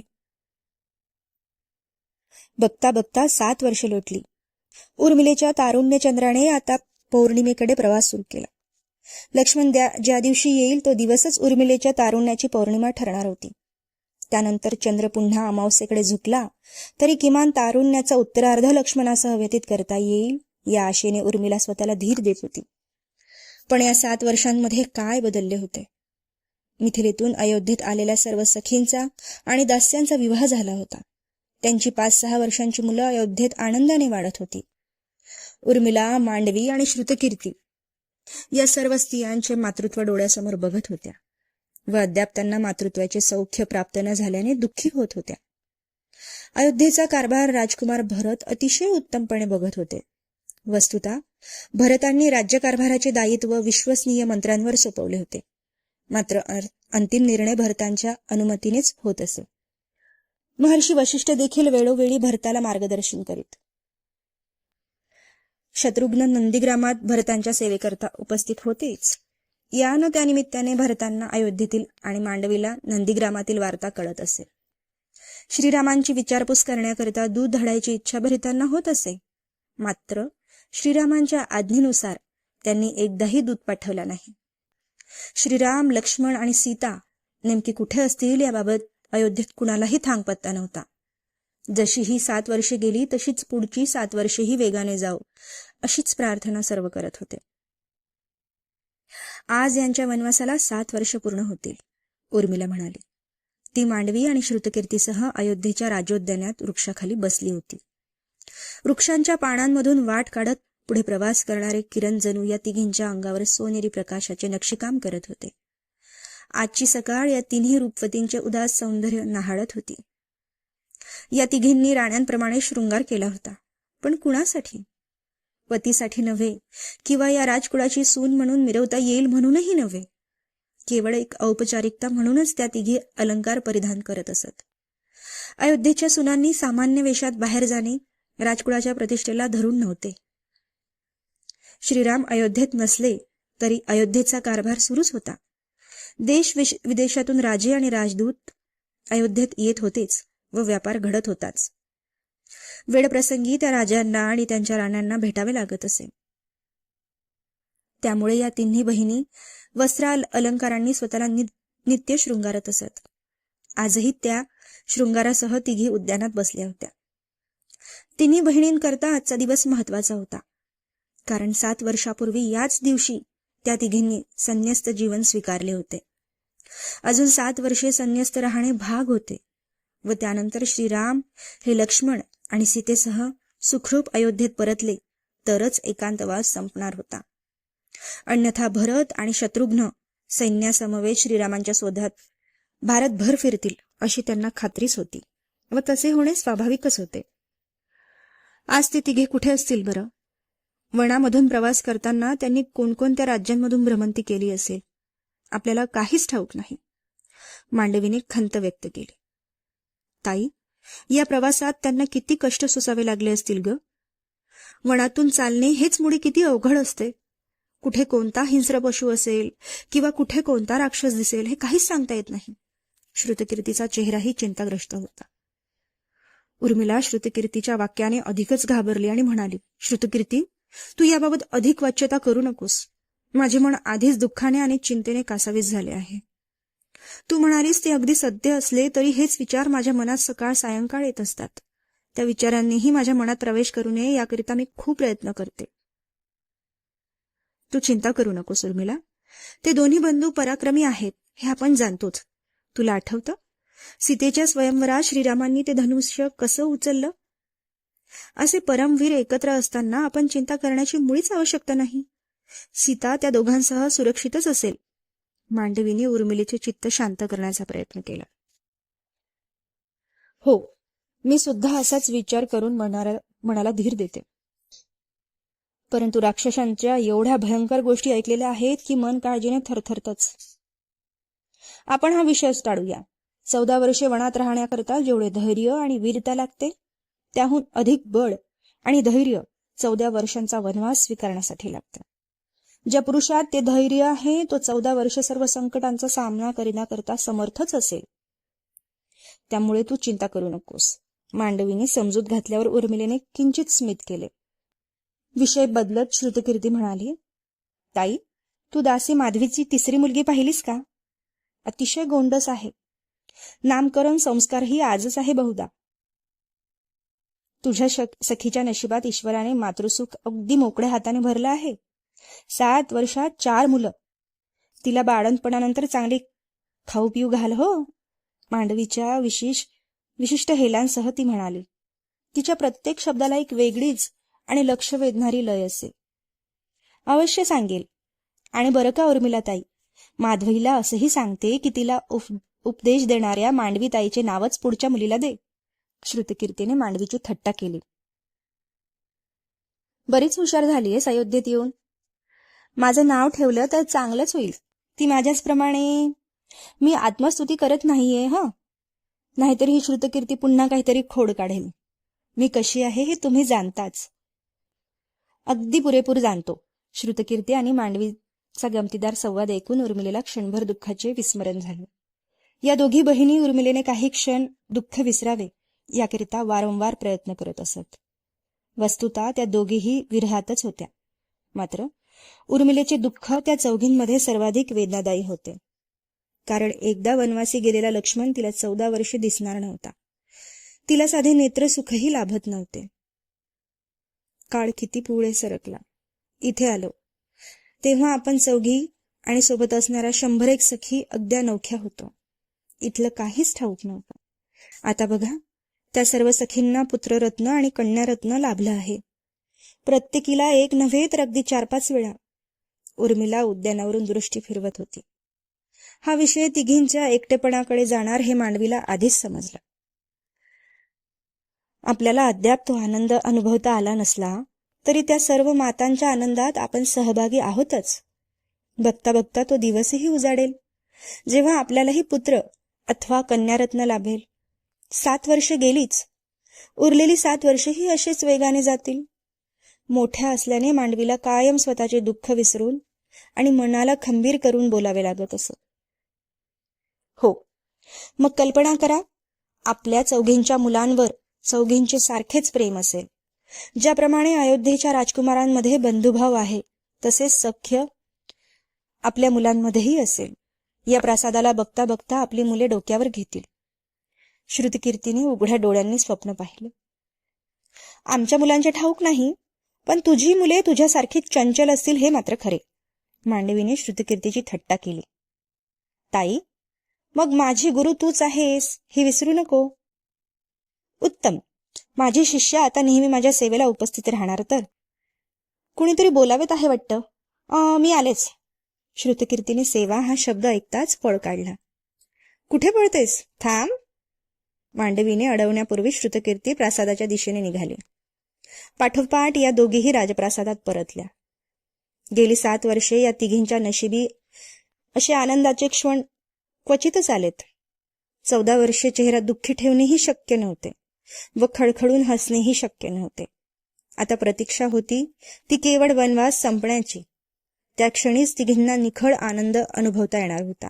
बघता बघता 7 वर्ष लोटली. उर्मिलेच्या तारुण्य चंद्राने आता पौर्णिमेकडे प्रवास सुरू केला. लक्ष्मण ज्या दिवशी येईल तो दिवसच उर्मिलेच्या तारुण्याची पौर्णिमा ठरणार होती. त्यानंतर चंद्र पुन्हा अमावस्येकडे झुकला तरी किमान तारुण्याचा उत्तरार्ध लक्ष्मणासह व्यतीत करता येईल या आशेने उर्मिला स्वतःला धीर देत होती. पण या 7 वर्षांमध्ये काय बदलले होते? मिथिलेतून अयोध्येत आलेल्या सर्व सखींचा आणि दास्यांचा विवाह झाला होता. त्यांची 5-6 वर्षांची मुलं अयोध्येत आनंदाने वाढत होती. उर्मिला, मांडवी आणि श्रुतकीर्ती या सर्व स्त्रियांचे मातृत्व डोळ्यासमोर बघत होत्या. व अद्याप त्यांना मातृत्वाचे सौख्य प्राप्त न झाल्याने दुःखी होत होत्या. अयोध्येचा कारभार राजकुमार भरत अतिशय उत्तमपणे बघत होते. वस्तुतः भरतांनी राज्यकारभाराचे दायित्व विश्वसनीय मंत्र्यांवर सोपवले होते. मात्र अंतिम निर्णय भरतांच्या अनुमतीनेच होत असे. महर्षी वशिष्ठ देखील वेळोवेळी भरताला मार्गदर्शन करीत. शत्रुघ्न नंदीग्रामात भरतांच्या सेवेकरता उपस्थित होतेच. यानं त्यानिमित्ताने भरतांना अयोध्येतील आणि मांडवीला नंदीग्रामातील वार्ता कळत असे. श्रीरामांची विचारपूस करण्याकरिता दूध धाडायची इच्छा भरतांना होत असे. मात्र श्रीरामांच्या आज्ञेनुसार त्यांनी एकदाही दूध पाठवला नाही. श्रीराम, लक्ष्मण आणि सीता नेमकी कुठे असतील याबाबत अयोध्येत कुणालाही थांगपत्ता नव्हता. जशी ही 7 वर्षे गेली तशीच पुढची 7 वर्षेही वेगाने जाऊ अशीच प्रार्थना सर्व करत होते. आज यांच्या वनवासाला 7 वर्ष पूर्ण होतील, उर्मिला म्हणाली. ती मांडवी आणि श्रुतकीर्तीसह अयोध्येच्या राजोद्यानात वृक्षाखाली बसली होती. वृक्षांच्या पानांमधून वाट काढत पुढे प्रवास करणारे किरण जणू या तिघींच्या अंगावर सोनेरी प्रकाशाचे नक्षीकाम करत होते. आजची सकाळ या तिन्ही रूपवतींचे उदास सौंदर्य न्हाळत होती. या तिघींनी राण्यांप्रमाणे शृंगार केला होता, पण कुणासाठी? पतीसाठी नव्हे, किंवा या राजकुळाची सून म्हणून मिरवता येईल म्हणूनही नव्हे. केवळ एक औपचारिकता म्हणूनच त्या तिघी अलंकार परिधान करत असत. अयोध्येच्या सुनांनी सामान्य वेशात बाहेर जाणे राजकुळाच्या प्रतिष्ठेला धरून नव्हते. श्रीराम अयोध्येत नसले तरी अयोध्येचा कारभार सुरूच होता. देश विदेशातून राजे आणि राजदूत अयोध्येत येत होतेच व व्यापार घडत होताच. वेळप्रसंगी त्या राजांना आणि त्यांच्या राण्यांना भेटावे लागत असे. त्यामुळे या तिन्ही बहिणी वस्त्र अलंकारांनी स्वतःला नित्य शृंगारत असत. आजही त्या शृंगारासह तिघी उद्यानात बसल्या होत्या. तिन्ही बहिणींकरता आजचा दिवस महत्वाचा होता, कारण 7 वर्षापूर्वी याच दिवशी त्या तिघींनी संन्यस्त जीवन स्वीकारले होते. अजून 7 वर्षे संन्यस्त राहणे भाग होते व त्यानंतर श्रीराम हे लक्ष्मण आणि सीतेसह सुखरूप अयोध्येत परतले तरच एकांतवास संपणार होता. अन्यथा भरत आणि शत्रुघ्न सैन्यासमवेत श्रीरामांच्या शोधात भारतभर फिरतील अशी त्यांना खात्रीच होती व तसे होणे स्वाभाविकच होते. आज ते तिघे कुठे असतील बरं? वनामधून प्रवास करताना त्यांनी कोणकोणत्या राज्यांमधून भ्रमंती केली असेल आपल्याला काहीच ठाऊक नाही. मांडवीने खंत व्यक्त केली. ताई, या प्रवासात त्यांना किती कष्ट सोसावे लागले असतील ग. वनातून चालणे हेच मुळे किती अवघड असते. कुठे कोणता हिंस्र पशु असेल किंवा कुठे कोणता राक्षस दिसेल हे काहीच सांगता येत नाही. श्रुतकीर्तीचा चेहराही चिंताग्रस्त होता. उर्मिला श्रुतकीर्तीच्या वाक्याने अधिकच घाबरली आणि म्हणाली, श्रुतकीर्ती, तू याबाबत अधिक वाच्यता करू नकोस. माझे मन आधीच दुःखाने आणि चिंतेने कासावीस झाले आहे. तू म्हणालीस ते अगदी सत्य असले तरी हेच विचार माझ्या मनात सकाळ सायंकाळ येत असतात. त्या विचारांनीही माझ्या मनात प्रवेश करू नये याकरिता मी खूप प्रयत्न करते. तू चिंता करू नकोस उर्मिला. ते दोन्ही बंधू पराक्रमी आहेत हे आपण जाणतोच. तुला आठवतं सीतेच्या स्वयंवरात श्रीरामांनी ते धनुष्य कसं उचललं? असे परमवीर एकत्र असताना आपण चिंता करण्याची मुळीच आवश्यकता नाही. सीता त्या दोघांसह सुरक्षितच असेल. मांडवीने उर्मिलेचे चित्त शांत करण्याचा प्रयत्न केला. हो, मी सुद्धा असाच विचार करून मनाला धीर देते. परंतु राक्षसांच्या एवढ्या भयंकर गोष्टी ऐकलेल्या आहेत की मन काळजीने थरथरतच. आपण हा विषयच टाळूया. 14 वर्षे वनात राहण्याकरता जेवढे धैर्य आणि वीरता लागते त्याहून अधिक बळ आणि धैर्य 14 वर्षांचा वनवास स्वीकारण्यासाठी लागतं. ज्या पुरुषात ते धैर्य आहे तो 14 वर्ष सर्व संकटांचा सामना करण्याकरता समर्थच असेल. त्यामुळे तू चिंता करू नकोस. मांडवीने समजूत घातल्यावर उर्मिलेने किंचित स्मित केले. विषय बदलत श्रुतकीर्ती म्हणाली, ताई, तू दासी माधवीची 3री मुलगी पाहिलीस का? अतिशय गोंडस आहे. नामकरण संस्कारही आजच आहे बहुधा. तुझ्या सखीच्या नशिबात ईश्वराने मातृसुख अगदी मोकळ्या हाताने भरलं आहे. 7 वर्षात 4 मुलं. तिला बाळंतपणानंतर चांगली खाऊ पिऊ घाल हो. मांडवीच्या विशिष्ट हेलांसह ती म्हणाली. तिच्या प्रत्येक शब्दाला एक वेगळीच आणि लक्ष वेधणारी लय असे. अवश्य सांगेल. आणि बरं का उर्मिलाताई, माधवीला असंही सांगते की तिला उपदेश देणाऱ्या मांडवी ताईचे नावच पुढच्या मुलीला दे. श्रुतकीर्तीने मांडवीची थट्टा केली. बरीच हुशार झालीयस अयोध्येत येऊन. माझं नाव ठेवलं तर चांगलंच होईल. ती माझ्याचप्रमाणे. मी आत्मस्तुती करत नाहीये नाहीतर ही श्रुतकीर्ती पुन्हा काहीतरी खोड काढेल. मी कशी आहे हे तुम्ही जाणताच. अगदी पुरेपूर जाणतो. श्रुतकीर्ती आणि मांडवीचा गमतीदार संवाद ऐकून उर्मिलेला क्षणभर दुःखाचे विस्मरण झाले. या दोघी बहिणी उर्मिलेने काही क्षण दुःख विसरावे याकरिता वारंवार प्रयत्न करत असत. वस्तुतः त्या दोघीही विरहातच होत्या. मात्र उर्मिलेचे दुःख त्या चौघींमध्ये सर्वाधिक वेदनादायी होते. कारण एकदा वनवासी गेलेला लक्ष्मण तिला 14 वर्षे दिसणार नव्हता. तिला साधे नेत्रसुखही लाभत नव्हते. काळ किती पुढे सरकला. इथे आलो तेव्हा आपण चौघी आणि सोबत असणाऱ्या 101 सखी अगदी अनोख्या होतो. इथलं काहीच ठाऊक नव्हतं. आता बघा, त्या सर्व सखींना पुत्ररत्न आणि कन्यारत्न लाभलं आहे. प्रत्येकीला एक नव्हे तर अगदी 4-5 वेळा. उर्मिला उद्यानावरून दृष्टी फिरवत होती. हा विषय तिघींच्या एकटेपणाकडे जाणार हे मांडवीला आधीच समजलं. आपल्याला अद्याप तो आनंद अनुभवता आला नसला तरी त्या सर्व मातांच्या आनंदात आपण सहभागी आहोतच. बघता बघता तो दिवसही उजाडेल जेव्हा आपल्यालाही पुत्र अथवा कन्यारत्न लाभेल. 7 वर्षे गेलीच. उरलेली 7 वर्षेही असेच वेगाने जातील. मोठ्या असल्याने मांडवीला कायम स्वतःचे दुःख विसरून आणि मनाला खंबीर करून बोलावे लागत असत. हो, मग कल्पना करा, आपल्या चौघींच्या मुलांवर चौघींचे सारखेच प्रेम असेल. ज्याप्रमाणे अयोध्येच्या राजकुमारांमध्ये बंधुभाव आहे तसेच सख्य आपल्या मुलांमध्येही असेल. या प्रासादाला बघता बघता आपली मुले डोक्यावर घेतील. श्रुतकीर्तीने उघड्या डोळ्यांनी स्वप्न पाहिले. आमच्या मुलांचे ठाऊक नाही, पण तुझी मुले तुझ्यासारखी चंचल असतील हे मात्र खरे. मांडवीने श्रुतकीर्तीची थट्टा केली. ताई, मग माझी गुरु तूच आहेस हे विसरू नको. उत्तम. माझी शिष्य आता नेहमी माझ्या सेवेला उपस्थित राहणार तर. कुणीतरी बोलावेत आहे वाटतं. मी आलेच. श्रुतकीर्तीने सेवा हा शब्द ऐकताच पळ काढला. कुठे पळतेस? थांब. मांडवीने अडवण्यापूर्वी श्रुतकीर्ती प्रासादाच्या दिशेने निघाली. पाठोपाठ या दोघीही राजप्रासादात परतल्या. गेली 7 वर्षे या तिघींच्या नशिबी असे आनंदाचे क्षण क्वचितच आलेत. 14 वर्षे चेहरा दुःखी ठेवणेही शक्य नव्हते व खडखडून हसणेही शक्य नव्हते. आता प्रतीक्षा होती ती केवळ वनवास संपण्याची. त्या क्षणीच तिघींना निखळ आनंद अनुभवता येणार होता.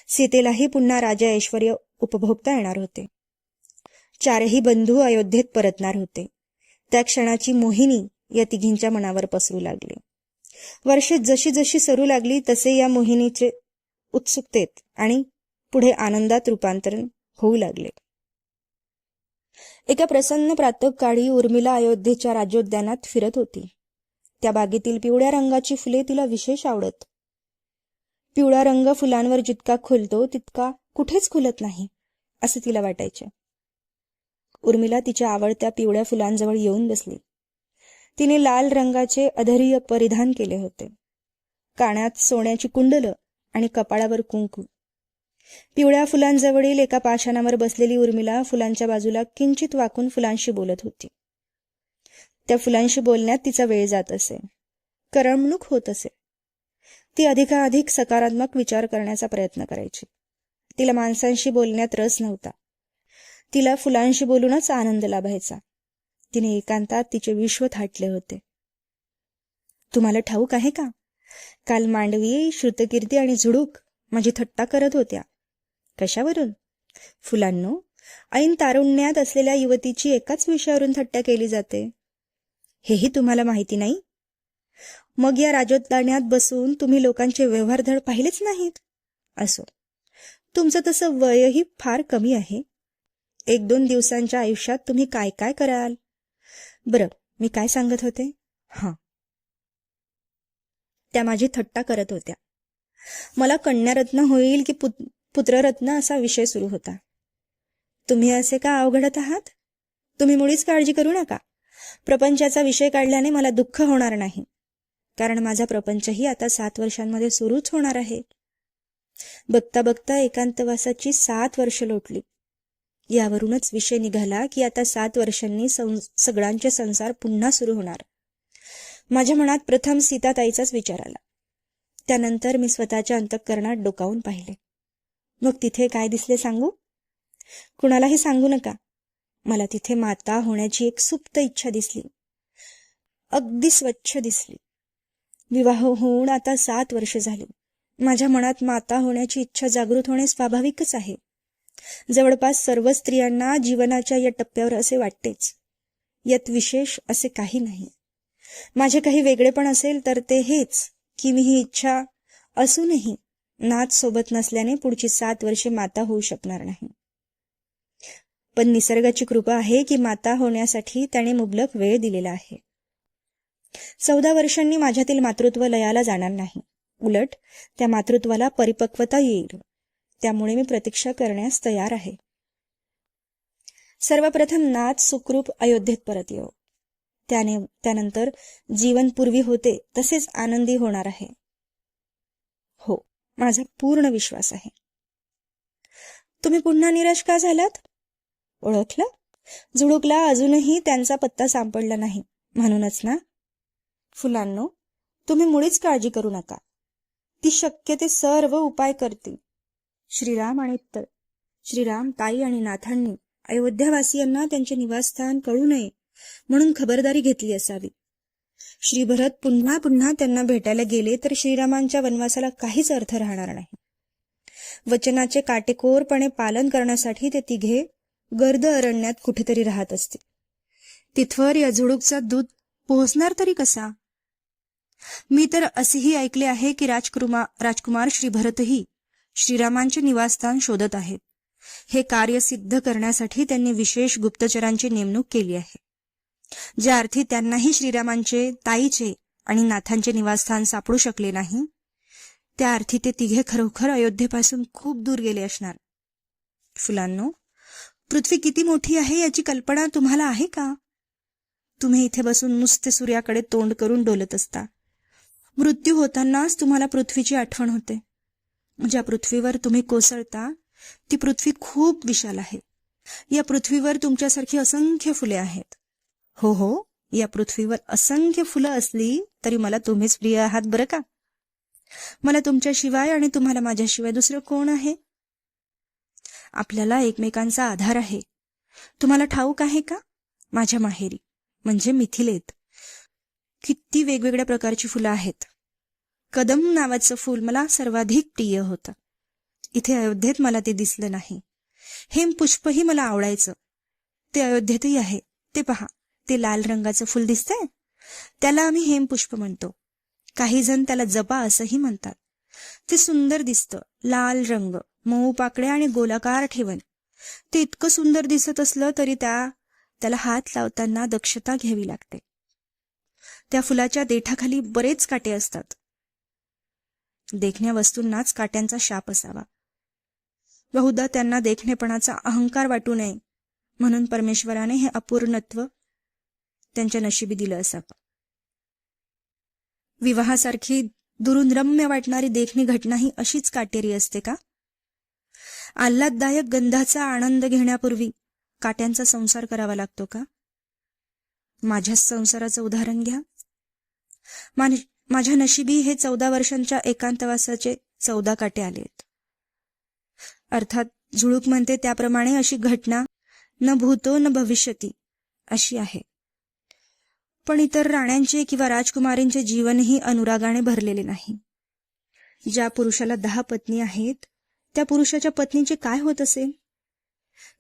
सीतेलाही पुन्हा राजा ऐश्वर्य उपभोगता येणार होते. 4ही बंधू अयोध्येत परतणार होते. त्या क्षणाची मोहिनी या तिघींच्या मनावर पसरू लागली. वर्षे जशी जशी सरू लागली तसे या मोहिनीचे उत्सुकतेत आणि पुढे आनंदात रूपांतरण होऊ लागले. एका प्रसन्न प्रातःकाळी उर्मिला अयोध्येच्या राज्योद्यानात फिरत होती. त्या बागेतील पिवळ्या रंगाची फुले तिला विशेष आवडत. पिवळा रंग फुलांवर जितका खुलतो तितका कुठेच खुलत नाही असे तिला वाटायचे. उर्मिला तिच्या आवडत्या पिवळ्या फुलांजवळ येऊन बसली. तिने लाल रंगाचे अधैर्य परिधान केले होते. कानात सोन्याची कुंडलं आणि कपाळावर कुंकू. पिवळ्या फुलांजवळील एका पाषाणावर बसलेली उर्मिला फुलांच्या बाजूला किंचित वाकून फुलांशी बोलत होती. त्या फुलांशी बोलण्यात तिचा वेळ जात असे. करमणूक होत असे. ती अधिकाधिक सकारात्मक विचार करण्याचा प्रयत्न करायची. तिला माणसांशी बोलण्यात रस नव्हता. तिला फुलांशी बोलूनच आनंद लाभायचा. तिने एकांतात तिचे विश्व थाटले होते. तुम्हाला ठाऊक आहे का, काल मांडवी, श्रुतकीर्ती आणि झुडूक माझी थट्टा करत होत्या. कशावरून? फुलांनो, ऐन तारुण्यात असलेल्या युवतीची एकाच विषयावरून थट्टा केली जाते. हेही तुम्हाला माहिती नाही? मग या राजोद्यानात बसून तुम्ही लोकांचे व्यवहार धड पाहिलेच नाहीत. असो, तुमचं तसं वयही फार कमी आहे. 1-2 दिवसांच्या आयुष्यात तुम्ही काय काय कराल? बरं, मी काय सांगत होते? त्या माझी थट्टा करत होत्या. मला कन्यारत्न होईल की पुत्ररत्न असा विषय सुरू होता. तुम्ही असे का अवघडत आहात? तुम्ही मुळीच काळजी करू नका. प्रपंचाचा विषय काढल्याने मला दुःख होणार नाही. कारण माझा प्रपंचही आता 7 वर्षांमध्ये सुरूच होणार आहे. बघता बघता एकांतवासाची 7 वर्ष लोटली. यावरूनच विषय निघाला की आता 7 वर्षांनी सगळ्यांचे संसार पुन्हा सुरू होणार. माझ्या मनात प्रथम सीताताईचाच विचार आला. त्यानंतर मी स्वतःच्या अंतःकरणात डोकावून पाहिले. मग तिथे काय दिसले सांगू? कुणालाही सांगू नका. मला तिथे माता होण्याची एक सुप्त इच्छा दिसली. अगदी स्वच्छ दिसली. विवाह होऊन आता 7 वर्ष झाली. माझ्या मनात माता होण्याची इच्छा जागृत होणे स्वाभाविकच आहे. जवळपास सर्व स्त्रियांना जीवनाच्या या टप्प्यावर असे वाटतेच. यात विशेष असे काही नाही. माझे काही वेगळेपण असेल तर ते हेच की मी ही इच्छा असूनही नाथ सोबत नसल्याने पुढची 7 वर्षे माता होऊ शकणार नाही. पण निसर्गाची कृपा आहे की माता होण्यासाठी त्याने मुबलक वेळ दिलेला आहे. 14 वर्षांनी माझ्यातील मातृत्व लयाला जाणार नाही. उलट त्या मातृत्वाला परिपक्वता येईल. त्यामुळे मी प्रतीक्षा करण्यास तयार आहे. सर्वप्रथम नाथ सुखरूप अयोध्येत परत येऊ. त्यानंतर जीवन पूर्वी होते तसेच आनंदी होणार आहे. हो, माझा पूर्ण विश्वास आहे. तुम्ही पुन्हा निराश का झालात? ओळखलं? जुळुकला अजूनही त्यांचा पत्ता सापडला नाही म्हणूनच ना? फुलांनो, तुम्ही मुळीच काळजी करू नका. ती शक्य ते सर्व उपाय करतील. श्रीराम, ताई आणि नाथांनी अयोध्यावासियांना त्यांचे निवासस्थान कळू नये म्हणून खबरदारी घेतली असावी. श्री भरत पुन्हा पुन्हा त्यांना भेटायला गेले तर श्रीरामांच्या वनवासाला काहीच अर्थ राहणार नाही. वचनाचे काटेकोरपणे पालन करण्यासाठी ते तिघे गर्द अरण्यात कुठेतरी राहत असते. तिथवर या झुडूकचा दूध पोहोचणार तरी कसा? मी तर असेही ऐकले आहे की राजकुमार श्री भरतही श्रीरामांचे निवासस्थान शोधत आहेत. हे कार्य सिद्ध करण्यासाठी त्यांनी विशेष गुप्तचरांची नेमणूक केली आहे. ज्या अर्थी त्यांनाही श्रीरामांचे, ताईचे आणि नाथांचे निवासस्थान सापडू शकले नाही, त्या अर्थी ते तिघे खरोखर अयोध्येपासून खूप दूर गेले असणार. फुलांनो, पृथ्वी किती मोठी आहे याची कल्पना तुम्हाला आहे का? तुम्ही इथे बसून नुसते सूर्याकडे तोंड करून डोलत असता. मृत्यू होतानाच तुम्हाला पृथ्वीची आठवण होते. ज्या पृथ्वीवर तुम्ही कोसळता ती पृथ्वी खूप विशाल आहे. या पृथ्वीवर तुमच्यासारखी असंख्य फुले आहेत. हो, या पृथ्वीवर असंख्य फुलं असली तरी मला तुम्हीच प्रिय आहात बरं का. मला तुमच्याशिवाय आणि तुम्हाला माझ्याशिवाय दुसरं कोण आहे? आपल्याला एकमेकांचा आधार आहे. तुम्हाला ठाऊक आहे का, माझ्या माहेरी म्हणजे मिथिलेत किती वेगवेगळ्या प्रकारची फुलं आहेत. कदम नावाचं फूल मला सर्वाधिक प्रिय होतं. इथे अयोध्येत मला ते दिसलं नाही. हेमपुष्पही मला आवडायचं. ते अयोध्येतही आहे. ते पहा, ते लाल रंगाचं फूल दिसतंय, त्याला आम्ही हेमपुष्प म्हणतो. काही जण त्याला जपा असंही म्हणतात. ते सुंदर दिसतं. लाल रंग, मऊ पाकळ्या आणि गोलाकार ठेवण. ते इतकं सुंदर दिसत असलं तरी त्याला हात लावताना दक्षता घ्यावी लागते. त्या फुलाच्या देठाखाली बरेच काटे असतात. देखण्या वस्तूंनाच काट्यांचा शाप असावा. बहुधा त्यांना देखणेपणाचा अहंकार वाटू नये म्हणून परमेश्वराने हे अपूर्णत्व त्यांच्या नशिबी दिलं असावं. विवाहासारखी दुरून रम्य वाटणारी देखणी घटना ही अशीच काटेरी असते का? आल्हाददायक गंधाचा आनंद घेण्यापूर्वी काट्यांचा संसार करावा लागतो का? माझ्याच संसाराचं उदाहरण घ्या. माझ्या नशिबी हे 14 वर्षांच्या एकांतवासाचे 14 काटे आलेत. अर्थात झुळूक म्हणते त्याप्रमाणे अशी घटना न भूतो न भविष्यती अशी आहे. पण इतर राण्यांचे किंवा राजकुमारींचे जीवनही अनुरागाने भरलेले नाही. ज्या पुरुषाला 10 पत्नी आहेत त्या पुरुषाच्या पत्नीचे काय होत असेल?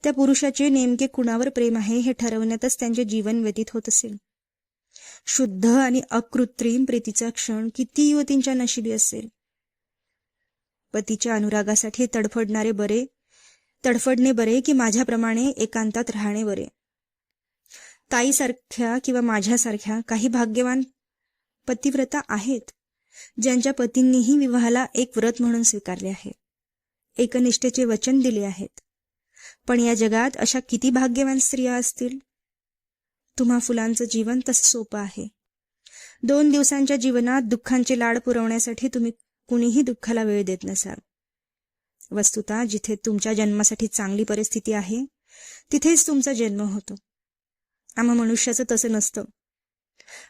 त्या पुरुषाचे नेमके कुणावर प्रेम आहे हे ठरवण्यातच त्यांचे जीवन व्यतीत होत असेल. शुद्ध आणि अकृत्रिम प्रीतीचा क्षण किती युवतींच्या नशिबी असेल. पतीच्या अनुरागासाठी तडफडणे बरे की माझ्याप्रमाणे एकांतात राहणे बरे? ताईसारख्या किंवा माझ्यासारख्या काही भाग्यवान पतिव्रता आहेत ज्यांच्या पतींनीही विवाहाला एक व्रत म्हणून स्वीकारले आहे, एकनिष्ठेचे वचन दिले आहेत. पण या जगात अशा किती भाग्यवान स्त्रिया असतील? तुम्हा फुलांचं जीवन तसं सोपं आहे. 2 दिवसांच्या जीवनात दुःखांचे लाड पुरवण्यासाठी तुम्ही कुणीही दुःखाला वेळ देत नसाल. वस्तुतः जिथे तुमच्या जन्मासाठी चांगली परिस्थिती आहे तिथेच तुमचा जन्म होतो. आम्हा मनुष्याचं तसं नसतं.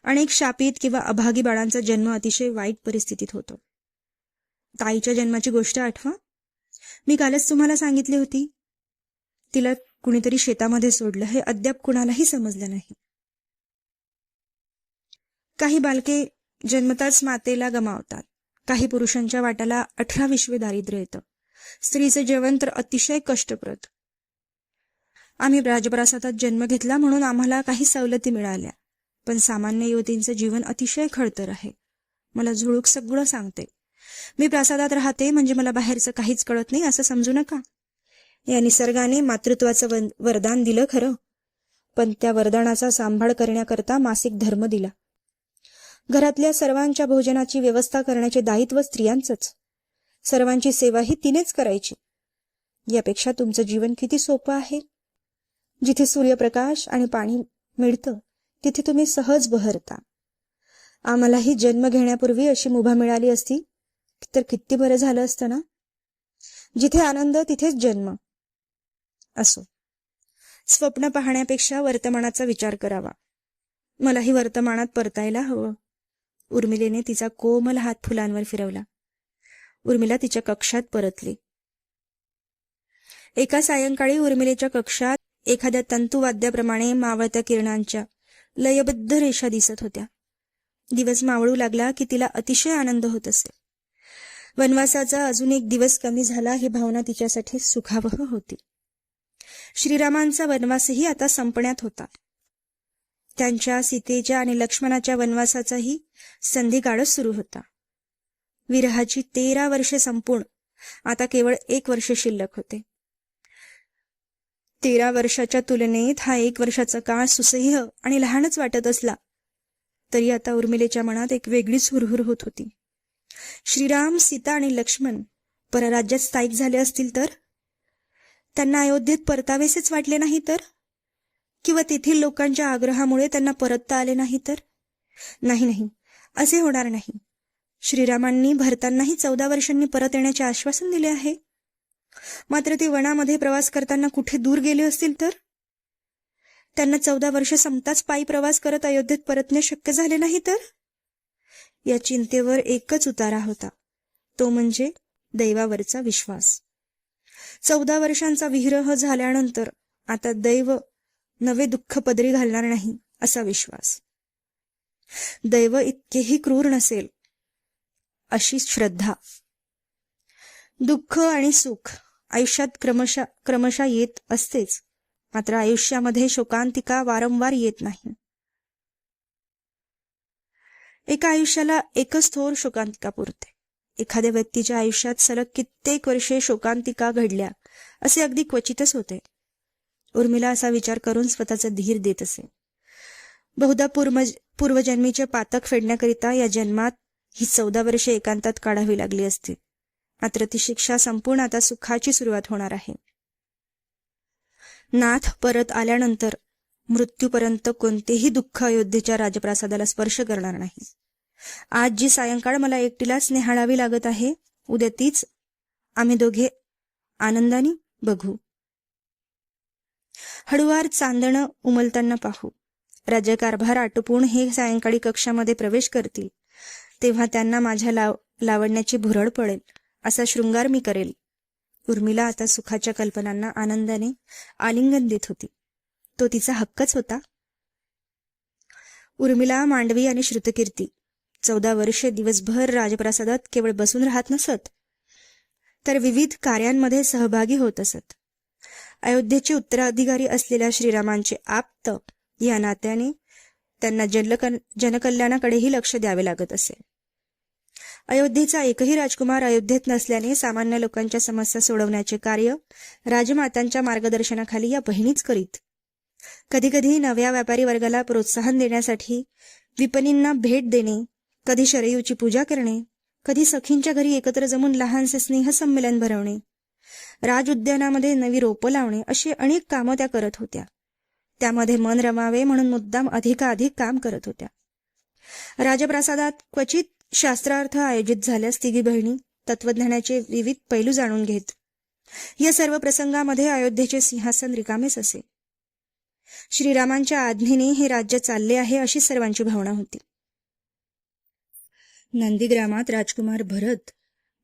अनेक शापित किंवा अभागी बाळांचा जन्म अतिशय वाईट परिस्थितीत होतो. ताईच्या जन्माची गोष्ट आठवा. मी कालच तुम्हाला सांगितली होती. तिला कुणीतरी शेतामध्ये सोडलं हे अद्याप कुणालाही समजलं नाही. काही बालके जन्मताच मातेला गमावतात. काही पुरुषांच्या वाट्याला 18 विश्वे दारिद्र्य येतं. स्त्रीचं जेवण तर अतिशय कष्टप्रद. आम्ही राजप्रासादात जन्म घेतला म्हणून आम्हाला काही सवलती मिळाल्या, पण सामान्य युवतींचं जीवन अतिशय खडतर आहे. मला झुळूक सगळं सांगते. मी प्रासादात राहते म्हणजे मला बाहेरचं काहीच कळत नाही असं समजू नका. या निसर्गाने मातृत्वाचं वरदान दिलं खरं, पण त्या वरदानाचा सांभाळ करण्याकरता मासिक धर्म दिला. घरातल्या सर्वांच्या भोजनाची व्यवस्था करण्याचे दायित्व स्त्रियांचंच. सर्वांची सेवाही तिनेच करायची. यापेक्षा तुमचं जीवन किती सोपं आहे. जिथे सूर्यप्रकाश आणि पाणी मिळतं तिथे तुम्ही सहज बहरता. आम्हालाही जन्म घेण्यापूर्वी अशी मुभा मिळाली असती तर किती बरं झालं असतं ना. जिथे आनंद तिथेच जन्म. असो, स्वप्न पाहण्यापेक्षा वर्तमानाचा विचार करावा. मलाही वर्तमानात परतायला हवं. उर्मिलेने तिचा कोमल हात फुलांवर फिरवला. उर्मिला तिच्या कक्षात परतली. एका सायंकाळी उर्मिलेच्या कक्षात एखाद्या तंतुवाद्याप्रमाणे मावळत्या किरणांच्या लयबद्ध रेषा दिसत होत्या. दिवस मावळू लागला की तिला अतिशय आनंद होत असे. वनवासाचा अजून एक दिवस कमी झाला ही भावना तिच्यासाठी सुखावह होती. श्रीरामांचा वनवासही आता संपण्यात होता. त्यांच्या सीतेच्या आणि लक्ष्मणाच्या वनवासाचाही संधिकाळच सुरू होता. विरहाची 13 वर्षे संपून आता केवळ 1 वर्ष शिल्लक होते. 13 वर्षाच्या तुलनेत हा 1 वर्षाचा काळ सुसह्य आणि लहानच वाटत असला तरी आता उर्मिलेच्या मनात एक वेगळीच हुरहुर होत होती. श्रीराम, सीता आणि लक्ष्मण परराज्यात स्थायिक झाले असतील तर? त्यांना अयोध्येत परतावेसेच वाटले नाही तर? किंवा तेथील लोकांच्या आग्रहामुळे त्यांना परतता आले नाही तर? नाही, असे होणार नाही. श्रीरामांनी भरतांनाही 14 वर्षांनी परत येण्याचे आश्वासन दिले आहे. मात्र ते वनामध्ये प्रवास करताना कुठे दूर गेले असतील तर? त्यांना 14 वर्ष संपताच पायी प्रवास करत अयोध्येत परतणे शक्य झाले नाही तर? या चिंतेवर एकच उतारा होता, तो म्हणजे दैवावरचा विश्वास. 14 वर्षांचा विरह झाल्यानंतर आता दैव नवे दुःख पदरी घालणार नाही असा विश्वास. दैव इतकेही क्रूर नसेल अशी श्रद्धा. दुःख आणि सुख आयुष्यात क्रमशः येत असतेच, मात्र आयुष्यामध्ये शोकांतिका वारंवार येत नाही. एका आयुष्याला एकच थोर शोकांतिका पुरते. एखाद्या व्यक्तीच्या आयुष्यात सलग कित्येक वर्षे शोकांतिका घडल्या असे अगदी क्वचितच होते. उर्मिला असा विचार करून स्वतःचा धीर देत असे. बहुधा पूर्वजन्मीचे पातक फेडण्याकरिता या जन्मात ही 14 वर्षे एकांतात काढावी लागली असती. मात्र ती शिक्षा संपूर्ण आता सुखाची सुरुवात होणार आहे. नाथ परत आल्यानंतर मृत्यूपर्यंत कोणतेही दुःख अयोध्येच्या राजप्रासादाला स्पर्श करणार नाही. आज जी सायंकाळ मला एकटीलाच निहाळावी लागत आहे, उद्या तीच आम्ही दोघे आनंदाने बघू. हळुवार चांदणं उमलताना पाहू. राज्यकारभार आटोपून हे सायंकाळी कक्षामध्ये प्रवेश करतील तेव्हा त्यांना माझ्या लावण्याची भुरळ पडेल, असा शृंगार मी करेल. उर्मिला आता सुखाच्या कल्पनांना आनंदाने आलिंगन देत होती. तो तिचा हक्कच होता. उर्मिला, मांडवी आणि श्रुतकीर्ती 14 वर्षे दिवसभर राजप्रासादात केवळ बसून राहत नसत, तर विविध कार्यांमध्ये सहभागी होत असत. अयोध्येचे उत्तराधिकारी असलेल्या श्रीरामांचे आप्त या नात्याने त्यांना जनकल्याणाकडेही लक्ष द्यावे लागत असे. अयोध्येचा एकही राजकुमार अयोध्येत नसल्याने सामान्य लोकांच्या समस्या सोडवण्याचे कार्य राजमातांच्या मार्गदर्शनाखाली या बहिणीच करीत. कधीकधी नव्या व्यापारी वर्गाला प्रोत्साहन देण्यासाठी विपणींना भेट देणे, कधी शरयूची पूजा करणे, कधी सखींच्या घरी एकत्र जमून लहानसे स्नेहसंमेलन भरवणे, राज उद्यानामध्ये नवी रोपं लावणे अशी अनेक कामं त्या करत होत्या. त्यामध्ये मन रमावे म्हणून मुद्दाम अधिकाधिक काम करत होत्या. राजप्रासादात क्वचित शास्त्रार्थ आयोजित झाल्यास तिघी बहिणी तत्वज्ञानाचे विविध पैलू जाणून घेत. या सर्व प्रसंगामध्ये अयोध्येचे सिंहासन रिकामेच असे. श्रीरामांच्या आज्ञेने हे राज्य चालले आहे अशी सर्वांची भावना होती. नंदीग्रामात राजकुमार भरत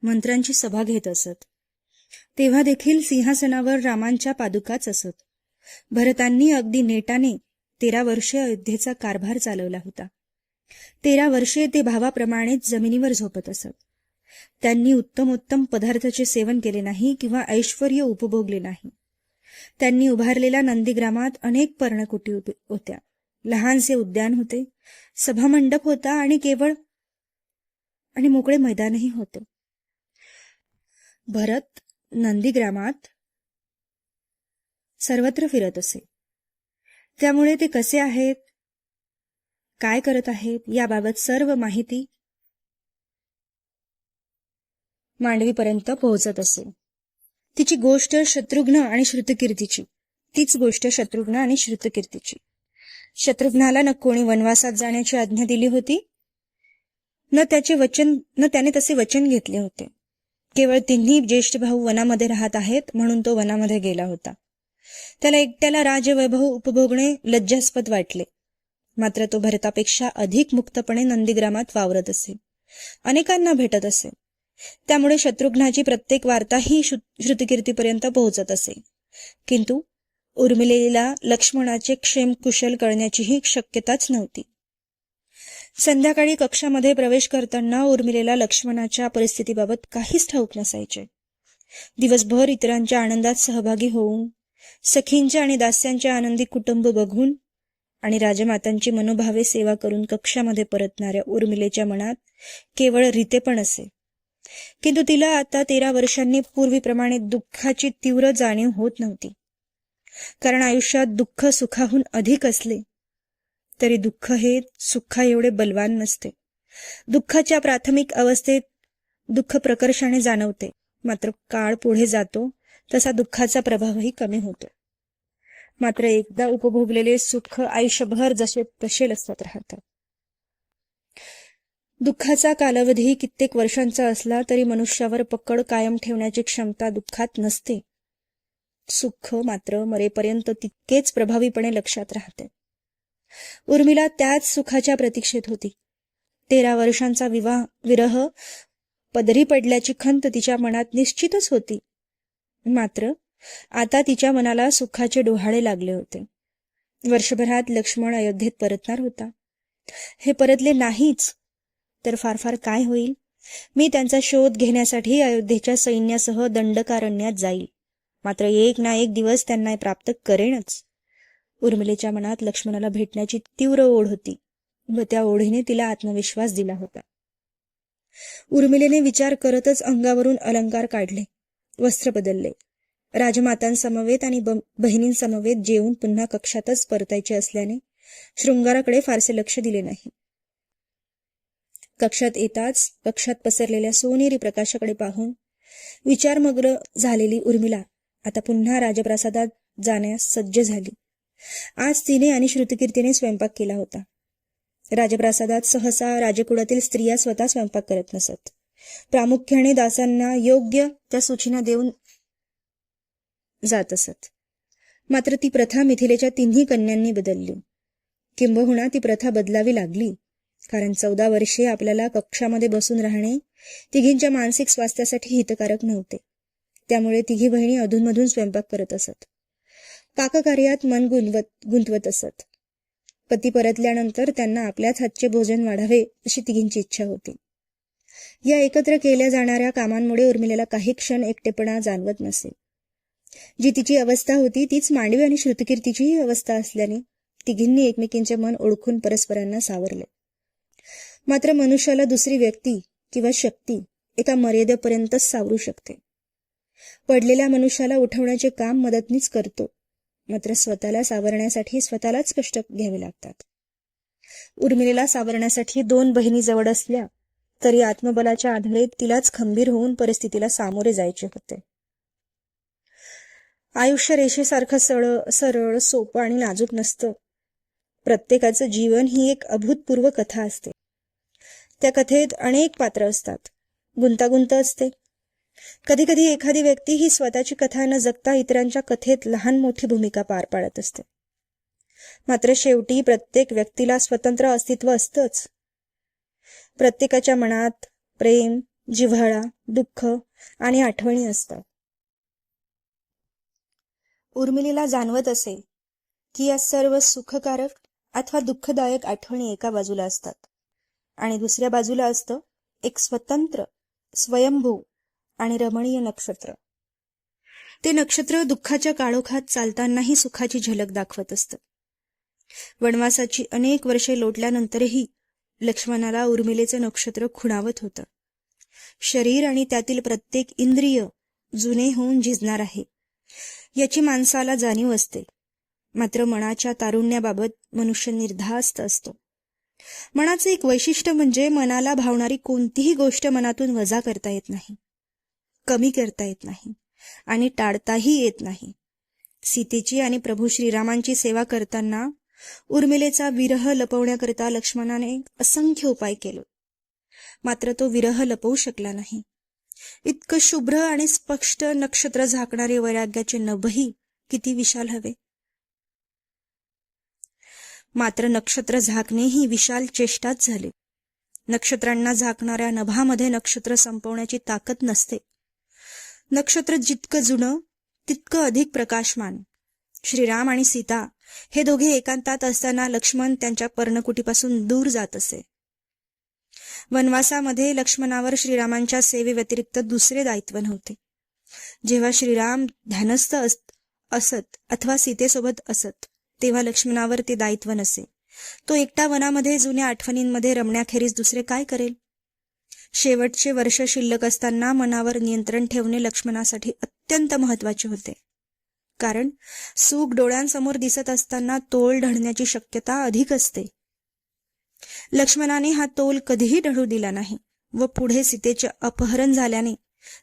मंत्र्यांची सभा घेत असत. तेव्हा देखील सिंहासनावर रामांच्या पादुकाच असत. भरतांनी अगदी नेटाने 13 वर्षे अयोध्येचा कारभार चालवला होता. 13 वर्षे ते भावाप्रमाणेच जमिनीवर झोपत असत. त्यांनी उत्तमोत्तम पदार्थाचे सेवन केले नाही किंवा ऐश्वर्य उपभोगले नाही. त्यांनी उभारलेल्या नंदीग्रामात अनेक पर्णकुटी होत्या. लहानसे उद्यान होते, सभामंडप होता आणि मोकळे मैदानही होते. भरत नंदीग्रामात सर्वत्र फिरत असे. त्यामुळे ते कसे आहेत, काय करत आहेत याबाबत सर्व माहिती मांडवीपर्यंत पोहोचत असे. तिची गोष्ट शत्रुघ्न आणि श्रुतकीर्तीची. तीच गोष्ट शत्रुघ्न आणि श्रुतकीर्तीची. शत्रुघ्नाला न कोणी वनवासात जाण्याची आज्ञा दिली होती, न त्याने तसे वचन घेतले होते. केवळ तिन्ही ज्येष्ठ भाऊ वनामध्ये राहत आहेत म्हणून तो वनामध्ये गेला होता. त्याला एकट्याला राजवैभव उपभोगणे लज्जास्पद वाटले. मात्र तो भरतापेक्षा अधिक मुक्तपणे नंदीग्रामात वावरत असे, अनेकांना भेटत असे. त्यामुळे शत्रुघ्नाची प्रत्येक वार्ता ही श्रुतकीर्तीपर्यंत पोहोचत असे. किंतु उर्मिलेला लक्ष्मणाचे क्षेम कुशल कळण्याचीही शक्यताच नव्हती. संध्याकाळी कक्षामध्ये प्रवेश करताना उर्मिलेला लक्ष्मणाच्या परिस्थितीबाबत काहीच ठाऊक नसायचे. दिवसभर इतरांच्या आनंदात सहभागी होऊन, सखींच्या आणि दास्यांच्या आनंदी कुटुंब बघून आणि राजमातांची मनोभावे सेवा करून कक्षामध्ये परतणाऱ्या उर्मिलेच्या मनात केवळ रीतेपण असे. किंतु तिला आता 13 वर्षांनी पूर्वीप्रमाणे दुःखाची तीव्र जाणीव होत नव्हती. कारण आयुष्यात दुःख सुखाहून अधिक असले तरी दुःख हे सुखा एवढे बलवान नसते. दुःखाच्या प्राथमिक अवस्थेत दुःख प्रकर्षाने जाणवते, मात्र काळ पुढे जातो तसा दुःखाचा प्रभावही कमी होतो. मात्र एकदा उपभोगलेले सुख आयुष्यभर जसे तसे लक्षात राहतात. दुःखाचा कालावधी कित्येक वर्षांचा असला तरी मनुष्यावर पकड कायम ठेवण्याची क्षमता दुःखात नसते. सुख मात्र मरेपर्यंत तितकेच प्रभावीपणे लक्षात राहते. उर्मिला त्याच सुखाच्या प्रतीक्षेत होती. 13 वर्षांचा विरह पदरी पडल्याची खंत तिच्या मनात निश्चितच होती. मात्र आता तिच्या मनाला सुखाचे डोहाळे लागले होते. वर्षभरात लक्ष्मण अयोध्येत परतणार होता. हे परतले नाहीच तर फार काय होईल. मी त्यांचा शोध घेण्यासाठी अयोध्येच्या सैन्यासह दंडकारण्यात जाईल. मात्र एक ना एक दिवस त्यांना प्राप्त करेनच. उर्मिलेच्या मनात लक्ष्मणाला भेटण्याची तीव्र ओढ होती व त्या ओढीने तिला आत्मविश्वास दिला होता. उर्मिलेने विचार करतच अंगावरून अलंकार काढले, वस्त्र बदलले. राजमातांसमवेत आणि बहिणींसमवेत जेवून पुन्हा कक्षातच परतायचे असल्याने शृंगाराकडे फारसे लक्ष दिले नाही. कक्षात येताच कक्षात पसरलेल्या सोनेरी प्रकाशाकडे पाहून विचारमग्न झालेली उर्मिला आता पुन्हा राजप्रासादात जाण्यास सज्ज झाली. आज तिने आणि श्रुतकीर्तीने स्वयंपाक केला होता. राजप्रासादात सहसा राजकुळातील स्त्रिया स्वतः स्वयंपाक करत नसत. प्रामुख्याने दासांना योग्य त्या सूचना देऊन जात असत. मात्र ती प्रथा मिथिलेच्या तिन्ही कन्यांनी बदलली. किंबहुना ती प्रथा बदलावी लागली, कारण 14 वर्षे आपल्याला कक्षामध्ये बसून राहणे तिघींच्या मानसिक स्वास्थ्यासाठी हितकारक नव्हते. त्यामुळे तिघी बहिणी अधूनमधून स्वयंपाक करत असत. पाककार्यात मन गुंतवत असत. पती परतल्यानंतर त्यांना आपल्याच हातचे भोजन वाढावे अशी तिघींची इच्छा होती. या एकत्र केल्या जाणाऱ्या कामांमुळे उर्मिलेला काही क्षण एकटेपणा जाणवत नसे. जी तिची अवस्था होती तीच मांडवी आणि श्रुतकीर्तीचीही अवस्था असल्याने तिघींनी एकमेकींचे मन ओळखून परस्परांना सावरले. मात्र मनुष्याला दुसरी व्यक्ती किंवा शक्ती एका मर्यादेपर्यंतच सावरू शकते. पडलेल्या मनुष्याला उठवण्याचे काम मदतनीच करतो, मात्र स्वतःला सावरण्यासाठी स्वतःलाच कष्ट घ्यावे लागतात. उर्मिलेला सावरण्यासाठी 2 बहिणी जवळ असल्या तरी आत्मबलाच्या आधारे तिलाच खंबीर होऊन परिस्थितीला सामोरे जायचे होते. आयुष्य रेषेसारखं सरळ सोपं आणि नाजूक नसतं. प्रत्येकाचं जीवन ही एक अभूतपूर्व कथा असते. त्या कथेत अनेक पात्र असतात, गुंतागुंत असते. कधी कधी एखादी व्यक्ती ही स्वतःची कथा न जगता इतरांच्या कथेत लहान मोठी भूमिका पार पाडत असते. मात्र शेवटी प्रत्येक व्यक्तीला स्वतंत्र अस्तित्व असतंच. प्रत्येकाच्या मनात प्रेम, जिव्हाळा, दुःख आणि आठवणी असतात. उर्मिलीला जाणवत असे की या सर्व सुखकारक अथवा दुःखदायक आठवणी एका बाजूला असतात आणि दुसऱ्या बाजूला असतं एक स्वतंत्र, स्वयंभू आणि रमणीय नक्षत्र. ते नक्षत्र दुःखाच्या काळोखात चालतानाही सुखाची झलक दाखवत असतं. वनवासाची अनेक वर्षे लोटल्यानंतरही लक्ष्मणाला उर्मिलेचं नक्षत्र खुणावत होतं. शरीर आणि त्यातील प्रत्येक इंद्रिय जुने होऊन झिजणार आहे याची माणसाला जाणीव असते. मात्र मनाच्या तारुण्याबाबत मनुष्य निर्धास्त असतो. मनाचं एक वैशिष्ट्य म्हणजे मनाला भावणारी कोणतीही गोष्ट मनातून वजा करता येत नाही, कमी करता येत नाही आणि टाळताही येत नाही. सीतेची आणि प्रभू श्रीरामांची सेवा करताना उर्मिलेचा विरह लपवण्याकरिता लक्ष्मणाने असंख्य उपाय केले, मात्र तो विरह लपवू शकला नाही. इतकं शुभ्र आणि स्पष्ट नक्षत्र झाकणारे वैराग्याचे नभही किती विशाल हवे. मात्र नक्षत्र झाकणे ही विशाल चेष्टाच झाली. नक्षत्रांना झाकणाऱ्या नभामध्ये नक्षत्र संपवण्याची ताकद नसते. नक्षत्र जितकं जुनं तितकं अधिक प्रकाशमान. श्रीराम आणि सीता हे दोघे एकांतात असताना लक्ष्मण त्यांच्या पर्णकुटीपासून दूर जात असे. वनवासामध्ये लक्ष्मणावर श्रीरामांच्या सेवेव्यतिरिक्त दुसरे दायित्व नव्हते. जेव्हा श्रीराम ध्यानस्थ असत अथवा सीतेसोबत असत तेव्हा लक्ष्मणावर ते दायित्व नसे. तो एकटा वनामध्ये जुन्या आठवणींमध्ये रमण्याखेरीज दुसरे काय करेल. शेवटचे वर्ष शिल्लक असताना मनावर नियंत्रण ठेवणे लक्ष्मणासाठी अत्यंत महत्वाचे होते. कारण सुख डोळ्यांसमोर दिसत असताना तोल ढळण्याची शक्यता अधिक असते. लक्ष्मणाने हा तोल कधीही ढळू दिला नाही व पुढे सीतेचे अपहरण झाल्याने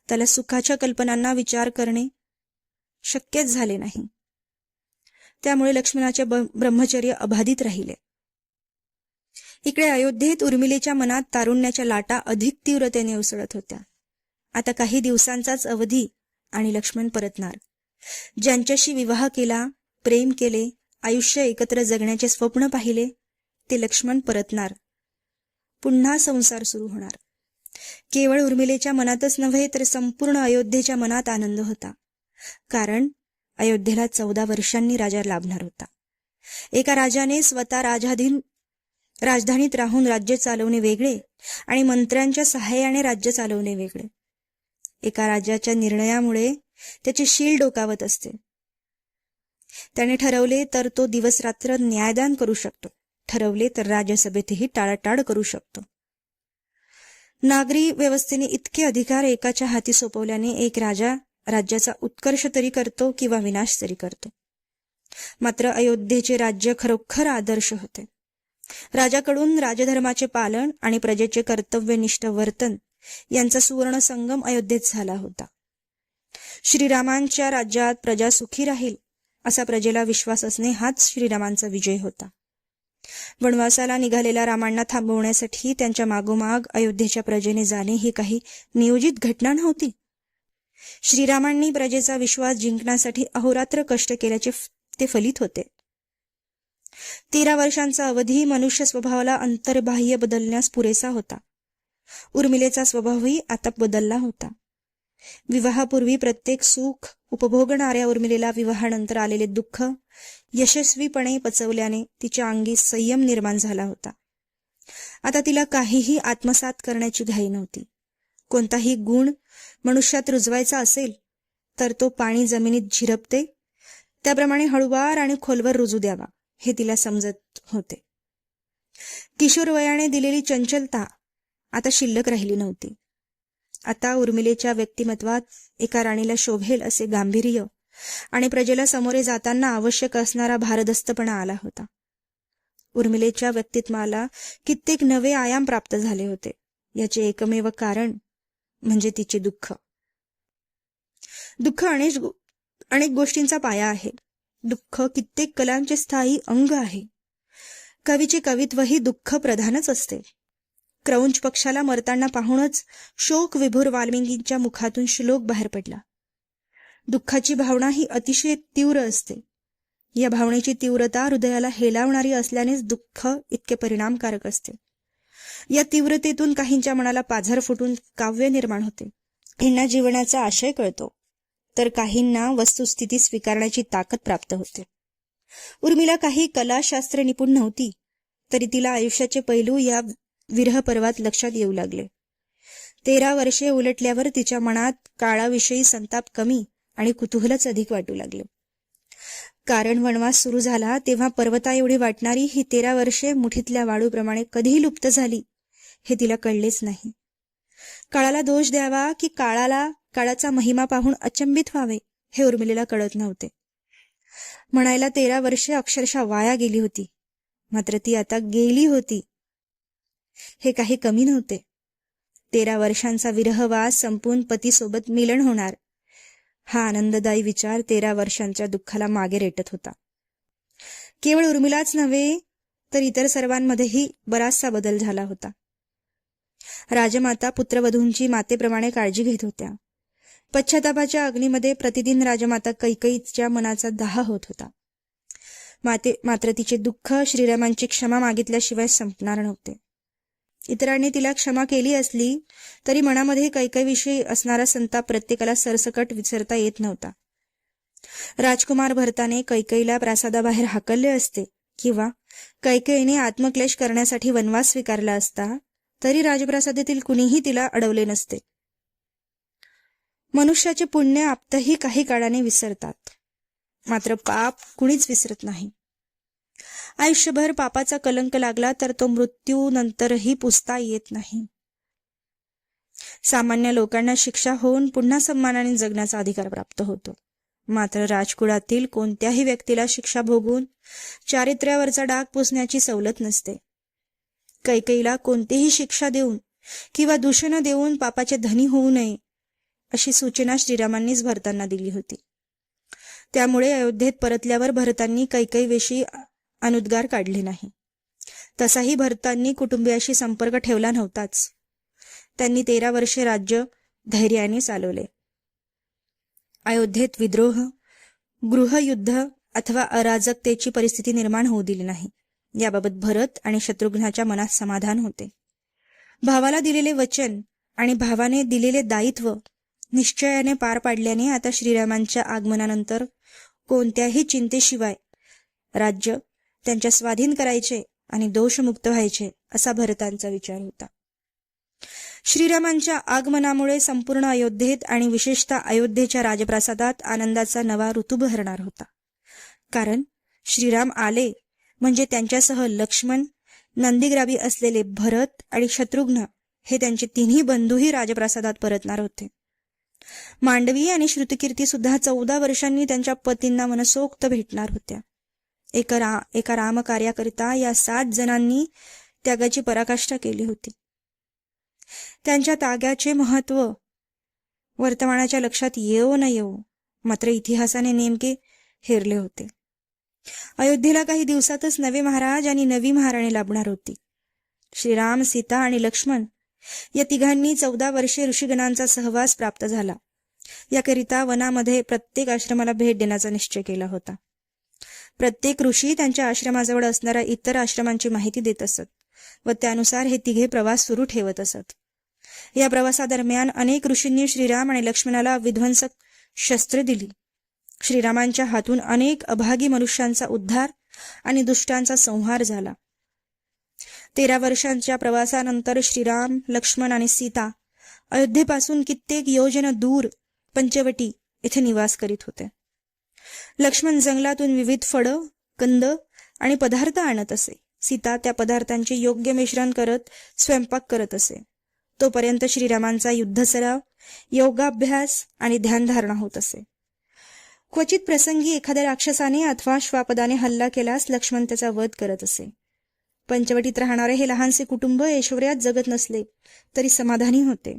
त्याला सुखाच्या कल्पनांना विचार करणे शक्यच झाले नाही. त्यामुळे लक्ष्मणाचे ब्रह्मचर्य अबाधित राहिले. इकडे अयोध्येत उर्मिलेच्या मनात तारुण्याच्या लाटा अधिक तीव्रतेने उसळत होत्या. आता काही दिवसांचाच अवधी आणि लक्ष्मण परतणार. ज्यांच्याशी विवाह केला, प्रेम केले, आयुष्य एकत्र जगण्याचे स्वप्न पाहिले ते लक्ष्मण परतणार. पुन्हा संसार सुरू होणार. केवळ उर्मिलेच्या मनातच नव्हे तर संपूर्ण अयोध्येच्या मनात आनंद होता. कारण अयोध्येला 14 वर्षांनी राजा लाभणार होता. एका राजाने स्वतः राजधानीत राहून राज्य चालवणे वेगळे आणि मंत्र्यांच्या सहाय्याने राज्य चालवणे वेगळे. एका राजाच्या निर्णयामुळे त्याची शील डोकावत असते. त्याने ठरवले तर तो दिवस रात्र न्यायदान करू शकतो, ठरवले तर राज्यसभेतही टाळाटाळ करू शकतो. नागरी व्यवस्थेने इतके अधिकार एकाच्या हाती सोपवल्याने एक राजा राज्याचा उत्कर्ष तरी करतो किंवा विनाश तरी करतो. मात्र अयोध्येचे राज्य खरोखर आदर्श होते. राजाकडून राजधर्माचे पालन आणि प्रजेचे कर्तव्यनिष्ठ वर्तन यांचा सुवर्ण संगम अयोध्येत झाला होता. श्रीरामांच्या राज्यात प्रजा सुखी राहील असा प्रजेला विश्वास असणे हाच श्रीरामांचा विजय होता. वनवासाला निघालेल्या रामांना थांबवण्यासाठी त्यांच्या मागोमाग अयोध्येच्या प्रजेने जाणे ही काही नियोजित घटना नव्हती. श्रीरामांनी प्रजेचा विश्वास जिंकण्यासाठी अहोरात्र कष्ट केल्याचे ते फलित होते. 13 वर्षांचा अवधी मनुष्य स्वभावाला अंतर्बाह्य बदलण्यास पुरेसा होता. उर्मिलेचा स्वभावही आता बदलला होता. विवाहापूर्वी प्रत्येक सुख उपभोगणाऱ्या उर्मिलेला विवाहानंतर आलेले दुःख यशस्वीपणे पचवल्याने तिच्या अंगी संयम निर्माण झाला होता. आता तिला काहीही आत्मसात करण्याची घाई नव्हती. कोणताही गुण मनुष्यात रुजवायचा असेल तर तो पाणी जमिनीत झिरपते त्याप्रमाणे हळूवार आणि खोलवर रुजू द्यावा हे तिला समजत होते. किशोरवयाने दिलेली चंचलता आता शिल्लक राहिली नव्हती. आता उर्मिलेच्या व्यक्तिमत्वात एका राणीला शोभेल असे गांभीर्य आणि प्रजेला सामोरे जाताना आवश्यक असणारा भारदस्तपणा आला होता. उर्मिलेच्या व्यक्तित्वाला कित्येक नवे आयाम प्राप्त झाले होते. याचे एकमेव कारण म्हणजे तिचे दुःख. दुःख अनेक गोष्टींचा पाया आहे. दुःख कित्येक कलांचे स्थायी अंग आहे. कवीचे कवित्वही दुःख प्रधानच असते. क्रौंच पक्षाला मरताना पाहूनच शोक विभोर वाल्मिकींच्या मुखातून श्लोक बाहेर पडला. दुःखाची भावना ही अतिशय तीव्र असते. या भावनेची तीव्रता हृदयाला हेलावणारी असल्यानेच दुःख इतके परिणामकारक असते. या तीव्रतेतून काहींच्या मनाला पाझर फुटून काव्य निर्माण होते. काहींना जीवनाचा आशय कळतो, तर काहींना वस्तुस्थिती स्वीकारण्याची ताकद प्राप्त होते. उर्मिला काही कलाशास्त्र निपुण नव्हती, तरी तिला आयुष्याचे पैलू या विरह पर्वात लक्षात येऊ लागले. 13 वर्षे उलटल्यावर तिच्या मनात काळाविषयी संताप कमी आणि कुतूहलच अधिक वाटू लागले. कारण वनवास सुरू झाला तेव्हा पर्वता एवढी वाटणारी ही 13 वर्षे मुठीतल्या वाळूप्रमाणे कधी लुप्त झाली हे तिला कळलेच नाही. काळाला दोष द्यावा की काळाचा महिमा पाहून अचंबित व्हावे हे उर्मिलेला कळत नव्हते. म्हणायला 13 वर्षे अक्षरशः वाया गेली होती, मात्र ती आता गेली होती हे काही कमी नव्हते. 13 वर्षांचा विरहवास संपून पतीसोबत मिलन होणार हा आनंददायी विचार 13 वर्षांच्या दुःखाला मागे रेटत होता. केवळ उर्मिलाच नव्हे तर इतर सर्वांमध्येही बराचसा बदल झाला होता. राजमाता पुत्रवधूंची मातेप्रमाणे काळजी घेत होत्या. पश्चातापाच्या अग्नीमध्ये प्रतिदिन राजमाता कैकेयीच्या मनाचा दाह होत होता. मात्र तिचे दुःख श्रीरामांची क्षमा मागितल्याशिवाय संपणार नव्हते. इतरांनी तिला क्षमा केली असली तरी मनामध्ये कैकेयीविषयी असणारा संताप प्रत्येकाला सरसकट विसरता येत नव्हता. राजकुमार भरताने कैकेयीला प्रासादाबाहेर हाकलले असते किंवा कैकेयीने आत्मक्लेश करण्यासाठी वनवास स्वीकारला असता तरी राजप्रासादातील कुणीही तिला अडवले नसते. मनुष्याचे पुण्य आप्तही काही काळाने विसरतात, मात्र पाप कुणीच विसरत नाही. आयुष्यभर पापाचा कलंक लागला तर तो मृत्यूनंतरही पुसता येत नाही. सामान्य लोकांना शिक्षा होऊन पुन्हा सन्मानाने जगण्याचा अधिकार प्राप्त होतो, मात्र राजकुळातील कोणत्याही व्यक्तीला शिक्षा भोगून चारित्र्यावरचा डाग पुसण्याची सवलत नसते. कैकेयीला कोणतीही शिक्षा देऊन किंवा दूषण देऊन पापाचे धनी होऊ नये अशी सूचना श्रीरामांनीच भरतांना दिली होती. त्यामुळे अयोध्येत परतल्यावर भरतांनी कैकेयीविषयी अनुद्गार काढले नाही. तसाही भरतांनी कुटुंबियाशी संपर्क ठेवला नव्हताच. त्यांनी 13 वर्षे राज्य धैर्याने चालवले. अयोध्येत विद्रोह, गृहयुद्ध अथवा अराजकतेची परिस्थिती निर्माण होऊ दिली नाही. याबाबत भरत आणि शत्रुघ्नाच्या मनात समाधान होते. भावाला दिलेले वचन आणि भावाने दिलेले दायित्व निश्चयाने पार पाडल्याने आता श्रीरामांच्या आगमनानंतर कोणत्याही चिंतेशिवाय राज्य त्यांच्या स्वाधीन करायचे आणि दोषमुक्त व्हायचे असा भरतांचा विचार होता. श्रीरामांच्या आगमनामुळे संपूर्ण अयोध्येत आणि विशेषतः अयोध्येच्या राजप्रासादात आनंदाचा नवा ऋतू बहरणार होता. कारण श्रीराम आले म्हणजे त्यांच्यासह लक्ष्मण, नंदीग्रामी असलेले भरत आणि शत्रुघ्न हे त्यांचे तिन्ही बंधूही राजप्रासादात परतणार होते. मांडवी आणि श्रुतकीर्ती सुद्धा 14 वर्षांनी त्यांच्या पतींना मनसोक्त भेटणार होत्या. एका रामकार्याकरिता या 7 जणांनी त्यागाची पराकाष्ठा केली होती. त्यांच्या त्यागाचे महत्व वर्तमानाच्या लक्षात येवो न येवो, मात्र इतिहासाने नेमके हेरले होते. अयोध्येला काही दिवसातच नवे महाराज आणि नवी महाराणी लाभणार होती. श्रीराम, सीता आणि लक्ष्मण या तिघांनी 14 वर्षे ऋषीगणांचा सहवास प्राप्त झाला. याकरिता वनामध्ये प्रत्येक आश्रमाला भेट देण्याचा निश्चय केला होता. प्रत्येक ऋषी त्यांच्या आश्रमाजवळ असणाऱ्या इतर आश्रमांची माहिती देत असत व त्यानुसार हे तिघे प्रवास सुरू ठेवत असत. या प्रवासादरम्यान अनेक ऋषींनी श्रीराम आणि लक्ष्मणाला विध्वंसक शस्त्रे दिली. श्रीरामांच्या हातून अनेक अभागी मनुष्यांचा उद्धार आणि दुष्टांचा संहार झाला. 13 वर्षांच्या प्रवासानंतर श्रीराम, लक्ष्मण आणि सीता अयोध्येपासून कित्येक योजन दूर पंचवटी येथे निवास करीत होते. लक्ष्मण जंगलातून विविध फळं, कंद आणि पदार्थ आणत असे. सीता त्या पदार्थांचे योग्य मिश्रण करत स्वयंपाक करत असे. तोपर्यंत श्रीरामांचा युद्धसराव, योगाभ्यास आणि ध्यानधारणा होत असे. क्वचित प्रसंगी एखाद्या राक्षसाने अथवा श्वापदाने हल्ला केल्यास लक्ष्मण त्याचा वध करत असे. पंचवटीत राहणारे हे लहानसे कुटुंब ऐश्वर्यात जगत नसले तरी समाधानी होते.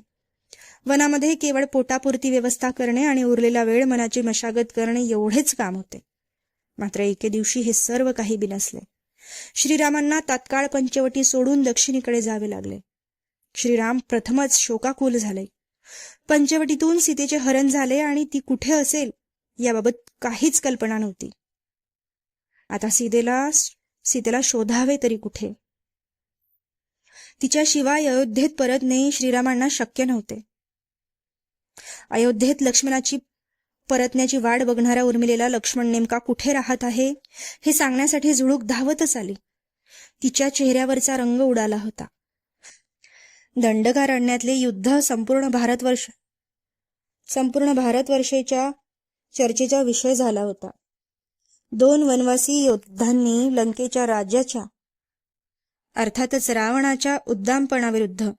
वनामध्ये केवळ पोटापुरती व्यवस्था करणे आणि उरलेला वेळ मनाची मशागत करणे एवढेच काम होते. मात्र एके दिवशी हे सर्व काही बिनसले. श्रीरामांना तात्काळ पंचवटी सोडून दक्षिणेकडे जावे लागले. श्रीराम प्रथमच शोकाकुल झाले. पंचवटीतून सीतेचे हरण झाले आणि ती कुठे असेल याबाबत काहीच कल्पना नव्हती. आता सीतेला शोधावे तरी कुठे? तिच्याशिवाय अयोध्येत परतणे श्रीरामांना शक्य नव्हते. अयोध्येत लक्ष्मणाची परतण्याची वाट बघणाऱ्या उर्मिलेला लक्ष्मण नेमका कुठे राहत आहे हे सांगण्यासाठी झुळूक धावतच आली. तिच्या चेहऱ्यावरचा रंग उडाला होता. दंडकारण्यातले युद्ध संपूर्ण भारतवर्षाच्या चर्चेचा विषय झाला होता. 2 वनवासी योद्धांनी लंकेच्या राजाच्या अर्थातच रावणाच्या उद्दामपणाविरुद्ध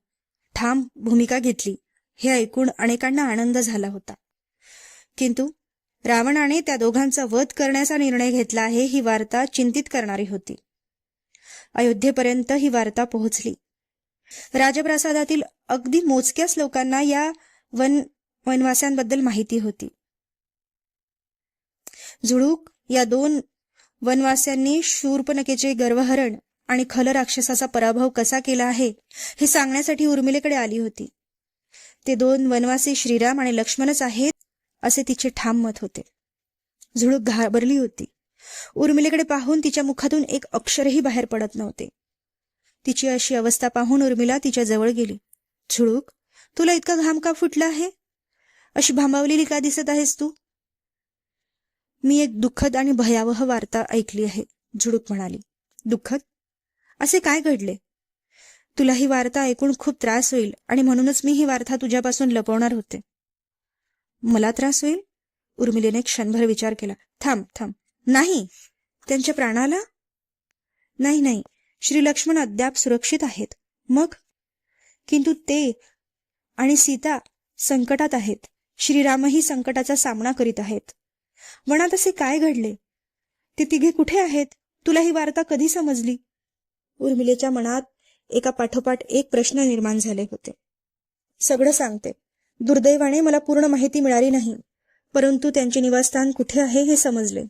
ठाम भूमिका घेतली हे ऐकून अनेकांना आनंद झाला होता. किंतु रावणाने त्या दोघांचा वध करण्याचा निर्णय घेतला आहे ही वार्ता चिंतित करणारी होती. अयोध्येपर्यंत ही वार्ता पोहोचली. राजप्रासादातील अगदी मोजक्याच लोकांना या वनवासांबद्दल माहिती होती. झुळूक या 2 वनवास्यांनी शूर्पणखेचे गर्वहरण आणि खल राक्षसाचा पराभव कसा केला आहे हे सांगण्यासाठी उर्मिलेकडे आली होती. ते 2 वनवासी श्रीराम आणि लक्ष्मणच आहेत असे तिचे ठाम मत होते. झुळूक घाबरली होती. उर्मिलेकडे पाहून तिच्या मुखातून एक अक्षरही बाहेर पडत नव्हते. तिची अशी अवस्था पाहून उर्मिला तिच्या जवळ गेली. झुळूक, तुला इतका घाम का फुटला आहे? अशी भांबावलेली का दिसत आहेस तू? मी एक दुःखद आणि भयावह वार्ता ऐकली आहे, झुळूक म्हणाली. दुःखद? असे काय घडले? तुला ही वार्ता ऐकून खूप त्रास होईल आणि म्हणूनच मी ही वार्ता तुझ्यापासून लपवणार होते. मला त्रास होईल? उर्मिलेने क्षणभर विचार केला. थांब. नाही, त्यांच्या प्राणाला? नाही, श्री लक्ष्मण अद्याप सुरक्षित आहेत. मग? किंतु ते आणि सीता संकटात आहेत. श्रीरामही संकटाचा सामना करीत आहेत. वनात असे काय घडले? ते तिघे कुठे आहेत? तुला ही वार्ता कधी समजली? उर्मिलेच्या मनात एका पाठोपाठ एक प्रश्न निर्माण झाले होते. सगळं सांगते. दुर्दैवाने मला पूर्ण माहिती मिळाली नाही, परंतु त्यांचे निवासस्थान कुठे आहे हे समजले.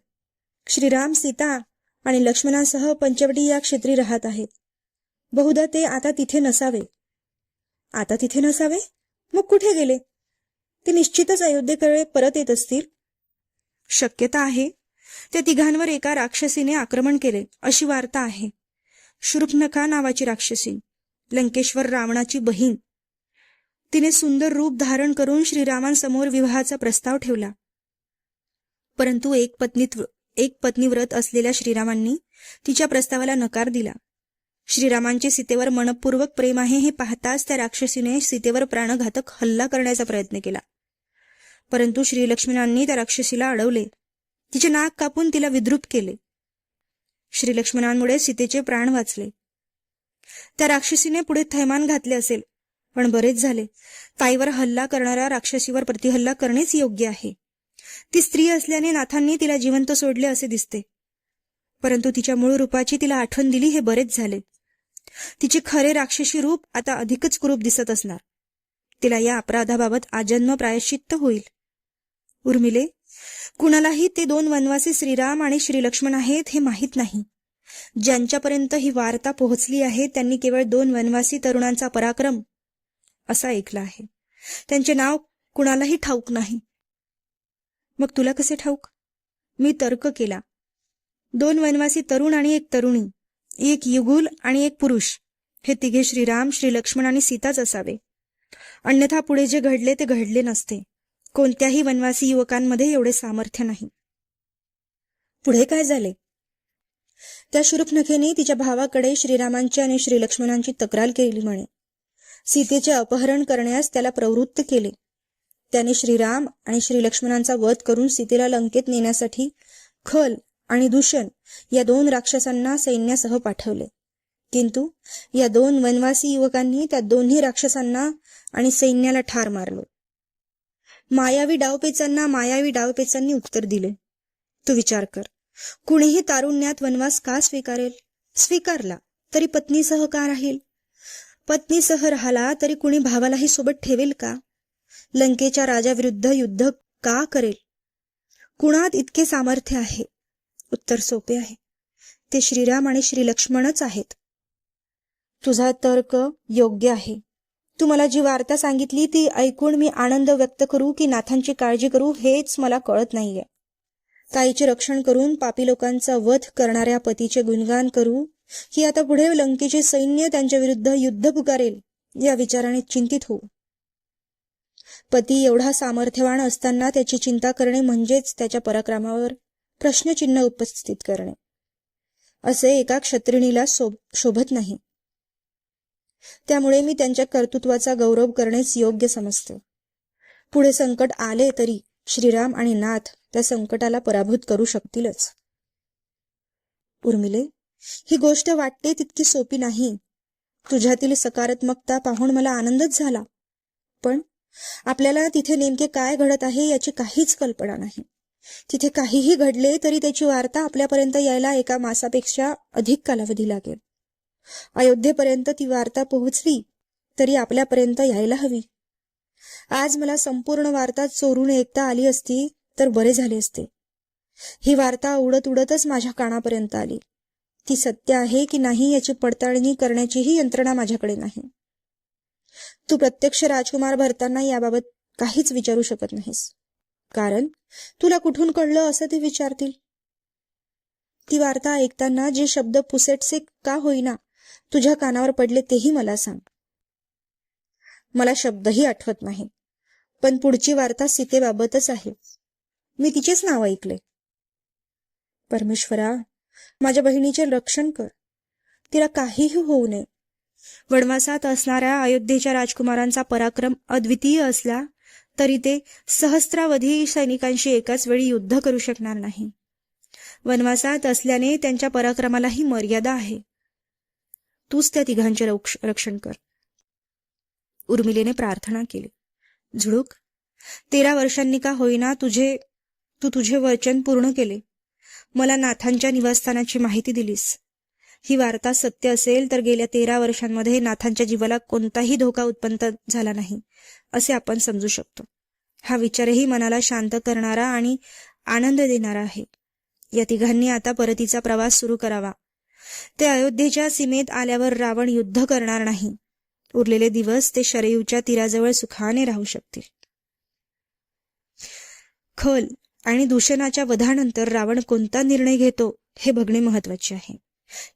श्रीराम, सीता आणि लक्ष्मणासह पंचवटी या क्षेत्री राहत आहेत. बहुधा ते आता तिथे नसावे. आता तिथे नसावे? मग कुठे गेले? ते निश्चितच अयोध्येकडे परत येत असतील. शक्यता आहे. त्या तिघांवर एका राक्षसीने आक्रमण केले अशी वार्ता आहे. शूर्पणखा नावाची राक्षसी, लंकेश्वर रावणाची बहीण. तिने सुंदर रूप धारण करून श्रीरामांसमोर विवाहाचा प्रस्ताव ठेवला. परंतु एक पत्नीव्रत असलेल्या श्रीरामांनी तिच्या प्रस्तावाला नकार दिला. श्रीरामांचे सीतेवर मनपूर्वक प्रेम आहे हे पाहताच त्या राक्षसीने सीतेवर प्राणघातक हल्ला करण्याचा प्रयत्न केला. परंतु श्रीलक्ष्मणांनी त्या राक्षसीला अडवले. तिचे नाक कापून तिला विद्रूप केले. श्रीलक्ष्मणांमुळे सीतेचे प्राण वाचले. त्या राक्षसीने पुढे थैमान घातले असेल, पण बरेच झाले. ताईवर हल्ला करणाऱ्या राक्षसीवर प्रतिहल्ला करणेच योग्य आहे. ती स्त्री असल्याने नाथांनी तिला जिवंत सोडले असे दिसते. परंतु तिच्या मूळ रूपाची तिला आठवण दिली हे बरेच झाले. तिचे खरे राक्षसी रूप आता अधिकच कुरूप दिसत असणार. तिला या अपराधाबाबत आजन्म प्रायश्चित्त होईल. उर्मिले, कुणालाही ते 2 वनवासी श्रीराम आणि श्रीलक्ष्मण आहेत हे माहीत नाही. ज्यांच्यापर्यंत ही वार्ता पोहोचली आहे त्यांनी केवळ 2 वनवासी तरुणांचा पराक्रम असा ऐकला आहे. त्यांचे नाव कुणालाही ठाऊक नाही. मग तुला कसे ठाऊक? मी तर्क केला. 2 वनवासी तरुण आणि एक तरुणी, एक युगुल आणि एक पुरुष, हे तिघे श्रीराम, श्रीलक्ष्मण आणि सीताच असावे. अन्यथा पुढे जे घडले ते घडले नसते. कोणत्याही वनवासी युवकांमध्ये एवढे सामर्थ्य नाही. पुढे काय झाले? त्या शूर्पणखेने तिच्या भावाकडे श्रीरामांची आणि श्रीलक्ष्मणांची तक्रार केली म्हणे. सीतेचे अपहरण करण्यास त्याला प्रवृत्त केले. त्याने श्रीराम आणि श्रीलक्ष्मणांचा वध करून सीतेला लंकेत नेण्यासाठी खल आणि दूषण या 2 राक्षसांना सैन्यासह पाठवले. किंतु या 2 वनवासी युवकांनी त्या दोन्ही राक्षसांना आणि सैन्याला ठार मारले. मायावी डावपेचांनी उत्तर दिले. तू विचार कर, कुणीही तारुण्यात वनवास का स्वीकारेल? स्वीकारला तरी पत्नीसह का राहील? पत्नीसह राहिला तरी कुणी भावालाही सोबत ठेवेल का? लंकेच्या राजाविरुद्ध युद्ध का करेल? कुणात इतके सामर्थ्य आहे? उत्तर सोपे आहे. ते श्रीराम आणि श्रीलक्ष्मणच आहेत. तुझा तर्क योग्य आहे. तू मला जी वार्ता सांगितली ती ऐकून मी आनंद व्यक्त करू की नाथांची काळजी करू हेच मला कळत नाहीये. ताईचे रक्षण करून पापी लोकांचा वध करणाऱ्या पतीचे गुणगान करू की आता पुढे लंकेचे सैन्य त्यांच्या विरुद्ध युद्ध पुकारेल या विचाराने चिंतित होऊ. पती एवढा सामर्थ्यवान असताना त्याची चिंता करणे म्हणजेच त्याच्या पराक्रमावर प्रश्नचिन्ह उपस्थित करणे. असे एका क्षत्रिणीला शोभत नाही. त्यामुळे मी त्यांच्या कर्तृत्वाचा गौरव करणेच योग्य समजते. पुढे संकट आले तरी श्रीराम आणि नाथ त्या संकटाला पराभूत करू शकतीलच. उर्मिले, ही गोष्ट वाटते तितकी सोपी नाही. तुझ्यातील सकारात्मकता पाहून मला आनंदच झाला. पण आपल्याला तिथे नेमके काय घडत आहे याची काहीच कल्पना नाही. तिथे काहीही घडले तरी त्याची वार्ता आपल्यापर्यंत यायला एका मासापेक्षा अधिक कालावधी लागेल. अयोध्येपर्यंत ती वार्ता पोहोचली तरी आपल्यापर्यंत यायला हवी. आज मला संपूर्ण वार्ता चोरून ऐकता आली असती तर बरे झाले असते. ही वार्ता उडत उडतच माझ्या कानापर्यंत आली. ती सत्य आहे की नाही याची पडताळणी करण्याचीही यंत्रणा माझ्याकडे नाही. तू प्रत्यक्ष राजकुमार भरताना याबाबत काहीच विचारू शकत नाहीस, कारण तुला कुठून कळलं असं ते विचारतील. ती वार्ता ऐकताना जे शब्द पुसेटसे का होईना तुझ्या कानावर पडले तेही मला सांग. मला शब्दही आठवत नाही, पण पुढची वार्ता सीतेबाबतच आहे. मी तिचेच नाव ऐकले. परमेश्वरा, माझ्या बहिणीचे रक्षण कर. तिला काहीही होऊ नये. वनवासात असणाऱ्या अयोध्येच्या राजकुमारांचा पराक्रम अद्वितीय असला तरी ते सहस्रावधी सैनिकांशी एकाच वेळी युद्ध करू शकणार नाही. वनवासात असल्याने त्यांच्या पराक्रमालाही मर्यादा आहे. तूच त्या तिघांचे रक्षण कर. उर्मिलेने प्रार्थना केली. झुळूक, 13 वर्षांनी का होईना तू तुझे वचन पूर्ण केले. मला नाथांच्या निवासस्थानाची माहिती दिलीस. ही वार्ता सत्य असेल तर गेल्या 13 वर्षांमध्ये नाथांच्या जीवाला कोणताही धोका उत्पन्न झाला नाही असे आपण समजू शकतो. हा विचारही मनाला शांत करणारा आणि आनंद देणारा आहे. या तिघांनी आता परतीचा प्रवास सुरू करावा. ते अयोध्येच्या सीमेत आल्यावर रावण युद्ध करणार नाही. उरलेले दिवस ते शरयूच्या तीराजवळ सुखाने राहू शकतील. खल आणि दूषणाच्या वधानंतर रावण कोणता निर्णय घेतो हे बघणे महत्वाचे आहे.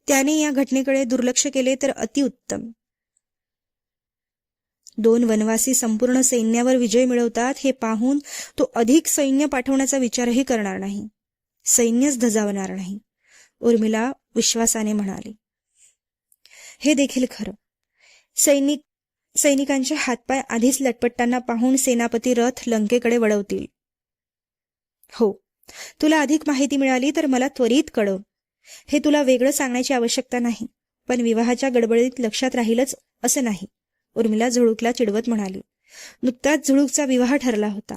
त्याने या घटनेकडे दुर्लक्ष केले तर अतिउत्तम. 2 वनवासी संपूर्ण सैन्यावर विजय मिळवतात हे पाहून तो अधिक सैन्य पाठवण्याचा विचारही करणार नाही. सैन्यच धजावणार नाही. उर्मिला विश्वासाने म्हणाली. हे देखील खरं. सैनिकांचे हातपाय आधीच लटपटताना पाहून सेनापती रथ लंकेकडे वळवतील. हो, तुला अधिक माहिती मिळाली तर मला त्वरित कळव. हे तुला वेगळं सांगण्याची आवश्यकता नाही, पण विवाहाच्या गडबडीत लक्षात राहीलच असं नाही. उर्मिला झुळूकला चिडवत म्हणाली. नुकताच झुळूकचा विवाह ठरला होता.